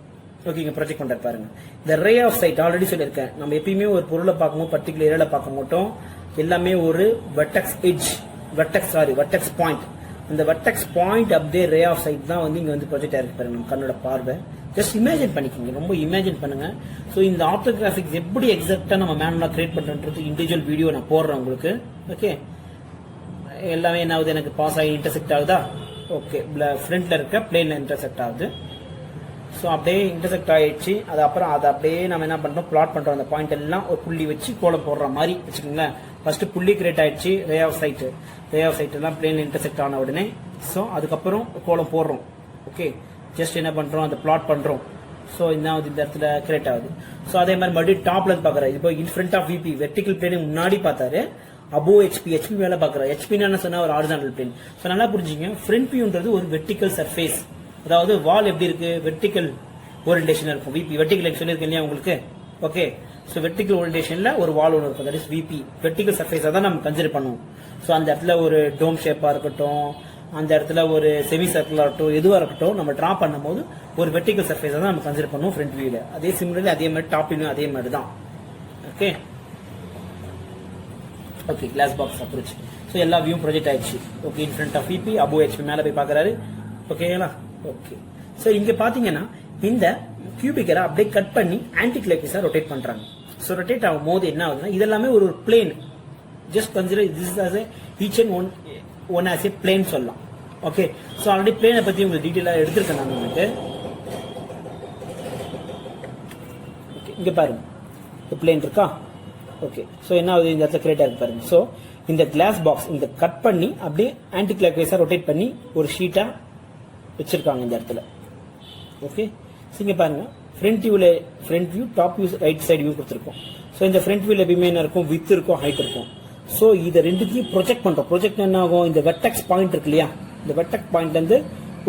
S1: ஓகேங்க, ப்ரொஜெக்ட் பண்றாரு பாருங்க. இந்த ரே ஆஃப் சைட் ஆல்ரெடி சொல்லியிருக்கேன். நம்ம எப்பயுமே ஒரு பொருளை பார்க்கும்போது பர்டிகுலர் ஏரியால பார்க்க மாட்டோம். எல்லாமே ஒரு வெர்டெக்ஸ் எட்ஜ், வெர்டெக்ஸ் பாயிண்ட். அந்த வெர்டெக்ஸ் பாயிண்ட் அப்படியே ரே ஆஃப் சைட் தான் வந்து இங்க வந்து ப்ரொஜெக்ட் ஆயிருக்கு பாருங்க. நம்ம கண்ணோட பார்வை ஜஸ்ட் இமேஜின் பண்ணிக்கோங்க, ரொம்ப இமேஜின் பண்ணுங்க. ஸோ இந்த ஆர்த்தோகிராஃபிக்ஸ் எப்படி எக்ஸாக்டா நம்ம மேனுவலா கிரியேட் பண்றது இண்டிவிஜுவல் வீடியோ நான் போடுறேன் உங்களுக்கு. ஓகே, எல்லாமே என்ன ஆகுது, எனக்கு பாஸ் ஆகி இன்டர்செக்ட் ஆகுதா? ஓகே, ஃப்ரண்ட்ல இருக்க பிளேன்ல இன்டர்செக்ட் ஆகுது. ஸோ அப்படியே இன்டர்செக்ட் ஆயிடுச்சு. அது அப்புறம் அதை அப்படியே நம்ம என்ன பண்றோம், பிளாட் பண்றோம். அந்த பாயிண்ட் எல்லாம் ஒரு புள்ளி வச்சு கோலம் போடுற மாதிரி வச்சுக்கோங்களேன். ஃபர்ஸ்ட் புள்ளி கிரியேட் ஆயிடுச்சு, ரே ஆஃப் சைட் எல்லாம் பிளேன்ல இன்டர்செக்ட் ஆன உடனே ஸோ அதுக்கப்புறம் கோலம் போடுறோம். ஓகே, ஜஸ்ட் என்ன பண்றோம், அந்த பிளாட் பண்றோம். ஸோ இந்த இடத்துல கிரியேட் ஆகுது. ஸோ அதே மாதிரி மறுபடியும் டாப்ல இருந்து பாக்குறாரு. இப்போ in front of VP vertical பிளேனுக்கு முன்னாடி பார்த்தாரு, அபோவ் ஹெச்பி மேல பாக்குறாரு. ஹெச்பின்னு சொன்னா ஒரு ஹாரிசான்டல் பிளேன். ஸோ நல்லா புரிஞ்சுங்க, ஃப்ரண்ட் வியூன்றது ஒரு வெர்டிகல் சர்ஃபேஸ். அதாவது வால் எப்படி இருக்கு, வெர்டிகல் ஓரியன்டேஷன் இருக்கும். விபி வெர்டிகல் சொல்லியிருக்கேன் இல்லையா உங்களுக்கு. ஓகே, ஸோ வெர்டிகல் ஓரியன்டேஷன்ல ஒரு வால் ஒன்று இருக்கும், தட் இஸ் விபி. வெர்டிகல் சர்ஃபேஸை தான் நம்ம கன்சிடர் பண்ணுவோம். ஸோ அந்த இடத்துல ஒரு டோம் ஷேப்பா இருக்கட்டும், அந்த இடத்துல ஒரு செமி சர்க்கிளா இருக்கட்டும், எதுவா இருக்கட்டும், நம்ம டிரா பண்ணும்போது ஒரு வெர்டிகல் சர்ஃபேஸை தான் நம்ம கன்சிடர் பண்ணுவோம் ஃப்ரண்ட் வியூல. அதே சிமிலர்லி அதே மாதிரி டாப் வியூ அதே மாதிரி தான். Okay, okay, glass box approach. So எல்லா வியூ ப்ரொஜெக்ட் ஆயிடுச்சு. Okay, in front of VP, above HP மேல போய் பாக்குறாரு. ஓகேங்களா? ஓகே, ஸோ இங்க பாத்தீங்கன்னா இந்த கியூபிக்கரை அப்படியே கட் பண்ணி ஆன்டி கிளாக்வைஸா ரொட்டேட் பண்றாங்க. ஸோ ரொட்டேட் ஆகும் போது என்ன ஆகுதுன்னா, இதெல்லாமே ஒரு plane. Just consider this as each and one as a plane சொல்லலாம். ஓகே, ஸோ ஆல்ரெடி பிளேனை பத்தி உங்களுக்கு டீட்டெயிலா எடுத்திருக்கேன் நான் உங்களுக்கு. ஓகே, இங்க பாருங்க, இந்த பிளேன் இருக்கா. ஓகே, ஸோ என்ன ஆகுது, இந்த இடத்துல கிரியேட் ஆகுது பாருங்க. ஸோ இந்த கிளாஸ் பாக்ஸ் இந்த கட் பண்ணி அப்படியே ஆன்டி கிளாக்வைஸா ரொட்டேட் பண்ணி ஒரு ஷீட்டா வச்சிருக்காங்க இந்த இடத்துல. ஓகே, இங்க பாருங்க, front view, top view, right side view கொடுத்துருக்கோம். ஸோ இந்த ஃப்ரண்ட் வியூல எப்பயுமே என்ன இருக்கும், வித் இருக்கும், ஹைட் இருக்கும். ஸோ இதை ரெண்டுத்தையும் ப்ரொஜெக்ட் பண்றோம். ப்ரொஜெக்ட் என்ன ஆகும், இந்த வெர்டெக்ஸ் பாயிண்ட் இருக்கு இல்லையா, இந்த வெர்டெக்ஸ் பாயிண்ட்ல இருந்து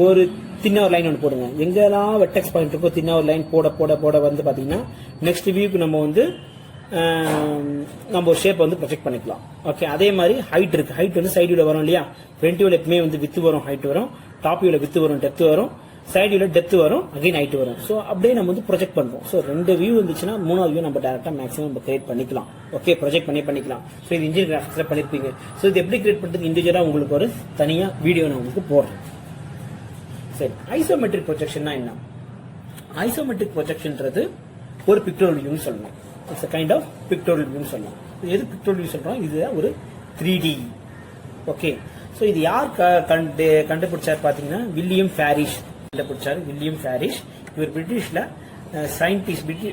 S1: ஒரு தின்ன ஒரு லைன் ஒன்று போடுங்க. எங்கெல்லாம் வெர்டெக்ஸ் பாயிண்ட் இருக்கோ தின்ன ஒரு லைன் போட போட போட வந்து பாத்தீங்கன்னா நெக்ஸ்ட் வியூக்கு நம்ம வந்து நம்ம ஒரு ஷேப் வந்து ப்ரொஜெக்ட் பண்ணிக்கலாம். ஓகே, அதே மாதிரி ஹைட் இருக்கு. ஹைட் வந்து சைடு வியூல வரும் இல்லையா, ஃப்ரண்ட் வியூல எப்பவுமே வந்து வித் வரும், ஹைட் வரும். டாப் வியூல வித் வரும், டெப்த் வரும். சைடு வியூல டெப்த் வரும், அகைன் ஹைட் வரும். ஸோ அப்படியே நம்ம வந்து ப்ரொஜெக்ட் பண்றோம். ஸோ ரெண்டு வியூ இருந்துச்சுன்னா மூணாவது வியூ நம்ம டேரக்டா மேக்ஸிமம் நம்ம கிரியேட் பண்ணிக்கலாம். ஓகே, ப்ரொஜெக்ட் பண்ணிக்கலாம். ஸோ இது இன்ஜினியர் கிராஃபிக்ஸ்ல பண்ணிருப்பீங்க. ஸோ இது எப்படி கிரியேட் பண்றது இண்டிவிஜுவலா உங்களுக்கு ஒரு தனியா வீடியோ நான் உங்களுக்கு போடுறேன். சரி, ஐசோமெட்ரிக் ப்ரொஜெக்ஷன்னா என்ன? ஐசோமெட்ரிக் ப்ரொஜெக்ஷன்ன்றது ஒரு பிக்டோரியல் வியூன்னு சொல்லலாம். It's a kind of pictorial view சொல்லலாம். எது பிக்டோரியல் வியூ சொல்றோம், இது ஒரு 3D. ஓகே, ஸோ இது யார் கண்டுபிடிச்சார் பாத்தீங்கன்னா, வில்லியம் ஃபேரிஷ் கண்டுபிடிச்சாரு. வில்லியம் ஃபேரிஷ் இவர் பிரிட்டிஷ்ல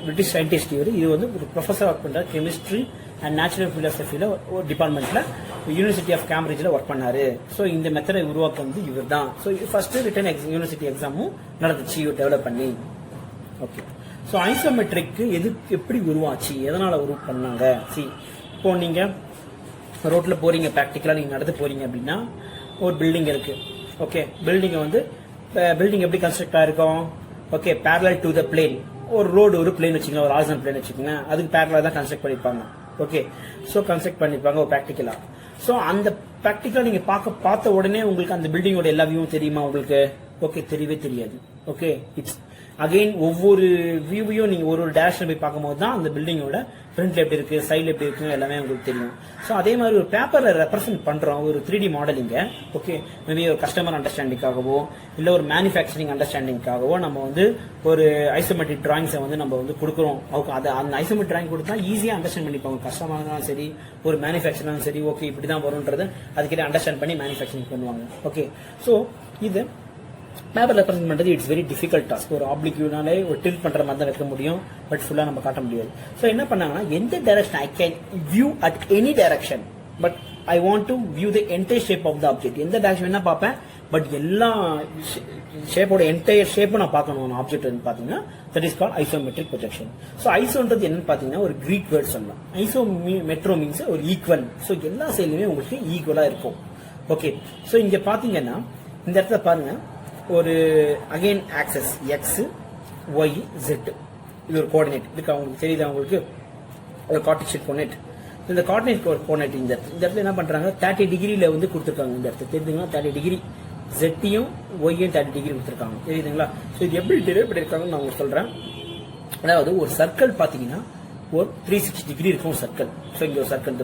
S1: பிரிட்டிஷ் சயின்டிஸ்ட். இது வந்து ஒரு ப்ரொஃபஸர் ஒர்க் பண்றாரு, கெமிஸ்ட்ரி அண்ட் நேச்சுரல் பிலாசபில ஒரு டிபார்ட்மெண்ட்ல யூனிவர்சிட்டி ஆஃப் கேம்பிரிட்ஜ்ல ஒர்க் பண்ணாரு. ஸோ இந்த மெத்தடை உருவாக்க வந்து இவர் தான். ஸோ ஃபர்ஸ்ட் ரிட்டன் யூனிவர்சிட்டி எக்ஸாமும் நடந்துச்சு இவர் டெவலப் பண்ணி. ஓகே, ஸோ ஐசோமெட்ரிக் எப்படி உருவாச்சு, எதனால உருவ பண்ணாங்க? இப்போ நீங்க ரோட்ல போறீங்க, பிராக்டிக்கலா நீங்க நடந்து போறீங்க அப்படின்னா ஒரு பில்டிங் இருக்கு. ஓகே, பில்டிங் எப்படி கன்ஸ்ட்ரக்ட் ஆயிருக்கும்? Okay, parallel to the plane. ஒரு ரோடு ஒரு பிளேன் வச்சுக்கோங்க, ஒரு ஹாரிசான்டல் பிளேன் வச்சுக்கோங்க, அதுக்கு parallel தான் கன்ஸ்ட்ரக்ட் பண்ணிருப்பாங்க. ஓகே, சோ கன்ஸ்ட்ரக்ட் பண்ணிருப்பாங்க ஒரு ப்ராக்டிக்கலா. சோ அந்த ப்ராக்டிக்கலா நீங்க பார்த்த உடனே உங்களுக்கு அந்த பில்டிங்கோட எல்லா வியூவும் தெரியுமா உங்களுக்கு? ஓகே, தெரியவே தெரியாது. ஓகே, இட்ஸ் அகைன் ஒவ்வொரு வியூவையும் நீங்க ஒரு டேரக்ஷன் போய் பார்க்கும்போது தான் அந்த பில்டிங்கோட ஃப்ரண்ட்ல எப்படி இருக்கு, சைட்ல எப்படி இருக்கு எல்லாமே உங்களுக்கு தெரியும். ஸோ அதே மாதிரி ஒரு பேப்பர்ல ரெப்ரசென்ட் பண்றோம் ஒரு 3D மாடலிங்க. ஓகே, மேபி ஒரு கஸ்டமர் அண்டர்ஸ்டாண்டிங்காகவோ இல்ல ஒரு மேனுஃபேக்சரிங் அண்டர்ஸ்டாண்டிங்காகவோ நம்ம வந்து ஒரு ஐசோமெட்ரிக் டிராயிங்ஸை வந்து நம்ம வந்து கொடுக்குறோம். அது அந்த ஐசோமெட்ரிக் டிராயிங் கொடுத்தா ஈஸியா அண்டர்ஸ்டாண்ட் பண்ணிப்பாங்க. கஸ்டமர் இருந்தாலும் சரி, ஒரு மேனுஃபேக்சராலும் சரி, ஓகே இப்படிதான் வரும்ன்றது அதுக்கிட்ட அண்டர்ஸ்டாண்ட் பண்ணி மேனுஃபேக்சரிங் பண்ணுவாங்க. ஓகே, ஸோ இது பேப்பர் ரெப்ரசென்ட் பண்றது இட்ஸ் வெரி டிஃபிகல்ட் டாஸ்க். ஒரு ஆப்ளிக்யூனாலே ஒரு டில்ட் பண்ற மாதிரி தான் வைக்க முடியும், பட் ஃபுல்லா நம்ம காட்ட முடியாது. ஸோ என்ன பண்ணாங்கன்னா, எந்த direction I can view at any direction, but I want to view the entire shape of the object. எந்த டைரக்ஷன் என்ன பார்ப்பேன், பட் எல்லா ஷேப்போட என்டையர் ஷேப்பும் நான் பார்க்கணும் ஆப்ஜெக்ட் பாத்தீங்கன்னா, that is called isometric projection. So ஐசோன்றது என்னன்னு பாத்தீங்கன்னா ஒரு கிரீக் வேர்ட் சொல்லலாம். மெட்ரோ மீன்ஸ் ஒரு ஈக்குவல். ஸோ எல்லா சைட்லயுமே உங்களுக்கு ஈக்குவலா இருக்கும். ஓகே, ஸோ இங்க பாத்தீங்கன்னா இந்த இடத்துல பாருங்க, ஒரு again axis X Y Z, இது ஒரு கோஆர்டினேட். இதுக்கு அவங்களுக்கு தெரியுது, அவங்களுக்கு ஒரு கார்டிஷியல் கோஆர்டினேட். இந்த கார்டினேட் கோஆர்டினேட் இந்த இடத்துல என்ன பண்றாங்க, 30 டிகிரில வந்து கொடுத்துருக்காங்க. இந்த இடத்துல தெரியுதுங்களா, 30 டிகிரி ஜெட்டையும் ஒய்யும் 30 டிகிரி கொடுத்துருக்காங்க, தெரியுதுங்களா? ஸோ இது எப்படி டிரைவ் பண்ணிருக்காங்கன்னு நான் உங்களுக்கு சொல்றேன். அதாவது ஒரு சர்க்கிள் பாத்தீங்கன்னா ஒரு 360 டிகிரி இருக்கும் சர்க்கிள். ஸோ இங்க ஒரு சர்க்கிள்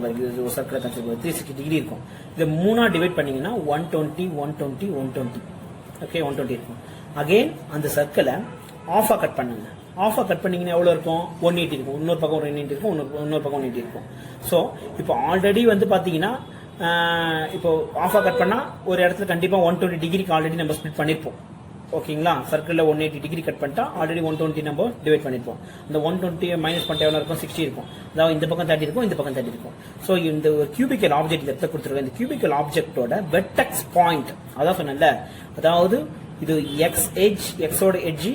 S1: ஒரு சர்க்கிள் கன்சிடர் 360 டிகிரி இருக்கும். இதை 3ஆ டிவைட் பண்ணீங்கன்னா 120 120 120. ஓகே, 120 இருக்கும். அகைன் அந்த சர்க்கிளை ஆஃபா கட் பண்ணுங்க. ஆஃபா கட் பண்ணீங்கன்னா எவ்வளவு இருக்கும், 180 இருக்கும். இன்னொரு பக்கம் 180 இருக்கும், இன்னொரு பக்கம் 180 இருக்கும். ஸோ இப்போ ஆல்ரெடி வந்து பாத்தீங்கன்னா இப்போ ஆஃபா கட் பண்ணா ஒரு இடத்துல கண்டிப்பா 120 டிகிரிக்கு ஆல்ரெடி நம்ம ஸ்பிளிட் பண்ணிருப்போம். ஓகேங்களா, சர்க்கிள்ல 180 டிகிரி கட் பண்ணிட்டா ஆல்ரெடி 120 நம்ம டிவைட் பண்ணிருப்போம். இந்த 120 மைனஸ் பண்ணிட்டு எவ்வளவு இருக்கும், 60 இருக்கும். அதாவது இந்த பக்கம் 30 இருக்கும், இந்த பக்கம் 30 இருக்கும். ஸோ இந்த ஒரு கியூபிக்கல் ஆப்ஜெக்ட் இடத்துல கொடுத்துருக்க இந்த கியூபிக்கல் ஆப்ஜெக்டோட வெர்டெக்ஸ் பாயிண்ட், அதான் சொன்னேன்ல, அதாவது இது எக்ஸ் எட்ஜ், எக்ஸோட எட்ஜ்,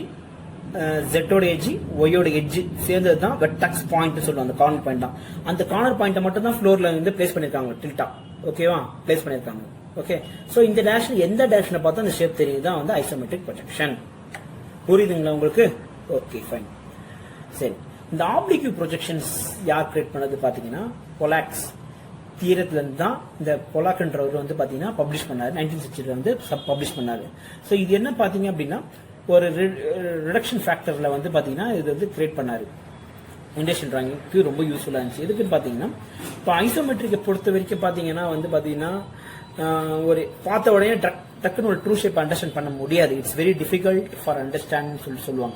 S1: ஜெட்டோட எட்ஜ், ஒய்யோட எட்ஜ் சேர்ந்தது தான் வெர்டெக்ஸ் பாயிண்ட் சொல்லுவாங்க. அந்த கார்னர் பாயிண்ட் தான். அந்த கார்னர் பாயிண்ட் மட்டும் தான் ஃப்ளோர்ல வந்து பிளேஸ் பண்ணிருக்காங்க, டில்டா. ஓகேவா, பிளேஸ் பண்ணிருக்காங்க. ஓகே, சோ இந்த டைரக்ஷன் எந்த டைரக்ஷனை பார்த்தா அந்த ஷேப் தெரியுதுதான் வந்து ஐசோமெட்ரிக் ப்ரொஜெக்ஷன். புரியுதுங்களா உங்களுக்கு? Okay, fine. சரி, இந்த ஆப்ளிக்யூ ப்ரொஜெக்ஷன்ஸ் யார் கிரியேட் பண்ணது பாத்தீங்கன்னா, பொலாக்ஸ் தியரத்துல இருந்து தான் இந்த பொலாக்ன்றவர் வந்து பாத்தீங்கன்னா பப்ளிஷ் பண்ணாரு. 19th century வந்து பப்ளிஷ் பண்ணாரு. சோ இது என்ன பாத்தீங்க அப்படின்னா, ஒரு ரிடக்ஷன் ஃபேக்டர்ல வந்து பாத்தீங்கன்னா இது வந்து கிரியேட் பண்ணாரு. இண்டஸ்ட்ரியல் டிராயிங்க்கு ரொம்ப யூஸ்ஃபுல்லா இருந்துச்சு. எதுக்குன்னு பாத்தீங்கன்னா, இப்போ ஐசோமெட்ரிக்கை பொறுத்த வரைக்கும் பாத்தீங்கன்னா வந்து பாத்தீங்கன்னா ஒரு பார்த்த உடனே டக்குன்னு ஒரு ட்ரூ ஷேப் அண்டர்ஸ்டாண்ட் பண்ண முடியாது. It's very difficult for understand சொல்லுவாங்க.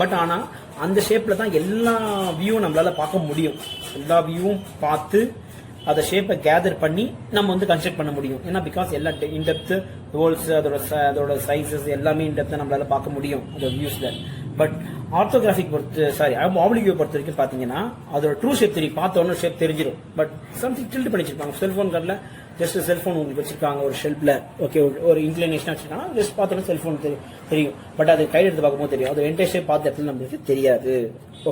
S1: பட் ஆனா அந்த ஷேப்ல தான் எல்லா வியூவும் நம்மளால பார்க்க முடியும். எல்லா வியூவும் பார்த்து அதை ஷேப்பை கேதர் பண்ணி நம்ம வந்து கன்ஸ்ட்ரக்ட் பண்ண முடியும். ஏன்னா பிகாஸ் எல்லா இன்டெப்த் ஹோல்ஸ் அதோட சைசஸ் எல்லாமே இன்டெப்த் நம்மளால பார்க்க முடியும் அந்த வியூஸ்ல. பட் ஆர்த்தோகிராஃபிக் ஆப்ளிக்யூ பொறுத்த வரைக்கும் பாத்தீங்கன்னா அதோட ட்ரூ ஷேப் தெரியும், பார்த்த உடனே ஷேப் தெரிஞ்சிடும். பட் சம்திங் டில்ட் பண்ணி வச்சிருப்பாங்க. செல்போன் கார்டில் ஜஸ்ட் செல்போன் உங்களுக்கு வச்சிருக்காங்க ஒரு ஷெல்ஃப்ல. ஓகே, ஒரு இன்க்ளினேஷனா வச்சிருக்காங்க, ஜஸ்ட் பார்த்தோன்னா செல்போன் தெரியும். பட் அது கையில் எடுத்து பார்க்கும்போது தெரியும். அது என்டையர் ஷேப் பார்த்த இடத்துல நம்மளுக்கு தெரியாது.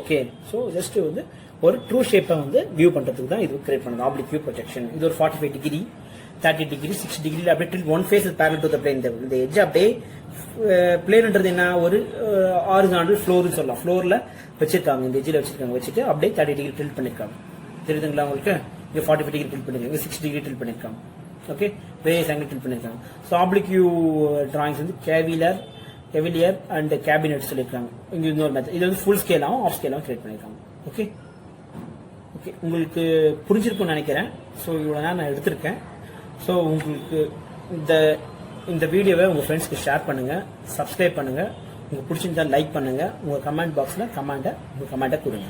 S1: ஓகே, ஸோ ஜஸ்ட் வந்து ஒரு ட்ரூ ஷேப்பை வந்து வியூ பண்றதுக்கு தான் இது கிரியேட் பண்ணுது ஆப்ளிக்யூ ப்ரொஜெக்ஷன். இது ஒரு 45 டிகிரி 30 டிகிரி 60 டிகிரி அப்படியே one face parallel to the plane. இந்த எட்ஜ் அப்படியே பிளேன்ன்றது என்ன, ஒரு ஹாரிசான்டல் ஃப்ளோர்னு சொல்லலாம். ஃப்ளோர்ல வச்சிருக்காங்க, இந்த எட்ஜில் வச்சுட்டு அப்படியே 30 டிகிரி டில்ட் பண்ணிருக்காங்க. தெரியுதுங்களா உங்களுக்கு? இங்க 45 டிகிரி டில்ட் பண்ணிருக்காங்க, 60 டிகிரி டில்ட் பண்ணிருக்காங்க. ஓகே, வேரியஸ் ஆங்கிள் டில்ட் பண்ணிருக்காங்க. ஸோ ஆப்ளிக்யூ டிராயிங்ஸ் வந்து கேவிலியர் அண்ட் கேபினெட் சொல்லியிருக்காங்க. இங்க இன்னொரு மெத்தட், இது வந்து ஃபுல் ஸ்கேலாகவும் ஆஃப் ஸ்கேலாகவும் கிரியேட் பண்ணிருக்காங்க. ஓகே, உங்களுக்கு புரிஞ்சிருக்கும்னு நினைக்கிறேன். ஸோ இவ்வளவு நேரம் நான் எடுத்திருக்கேன். ஸோ உங்களுக்கு இந்த வீடியோவை உங்க ஃப்ரெண்ட்ஸ்க்கு ஷேர் பண்ணுங்க, சப்ஸ்கிரைப் பண்ணுங்க, உங்களுக்கு பிடிச்சிருந்தா லைக் பண்ணுங்க, உங்க கமெண்ட் பாக்ஸ்ல கமெண்ட்டை கொடுங்க.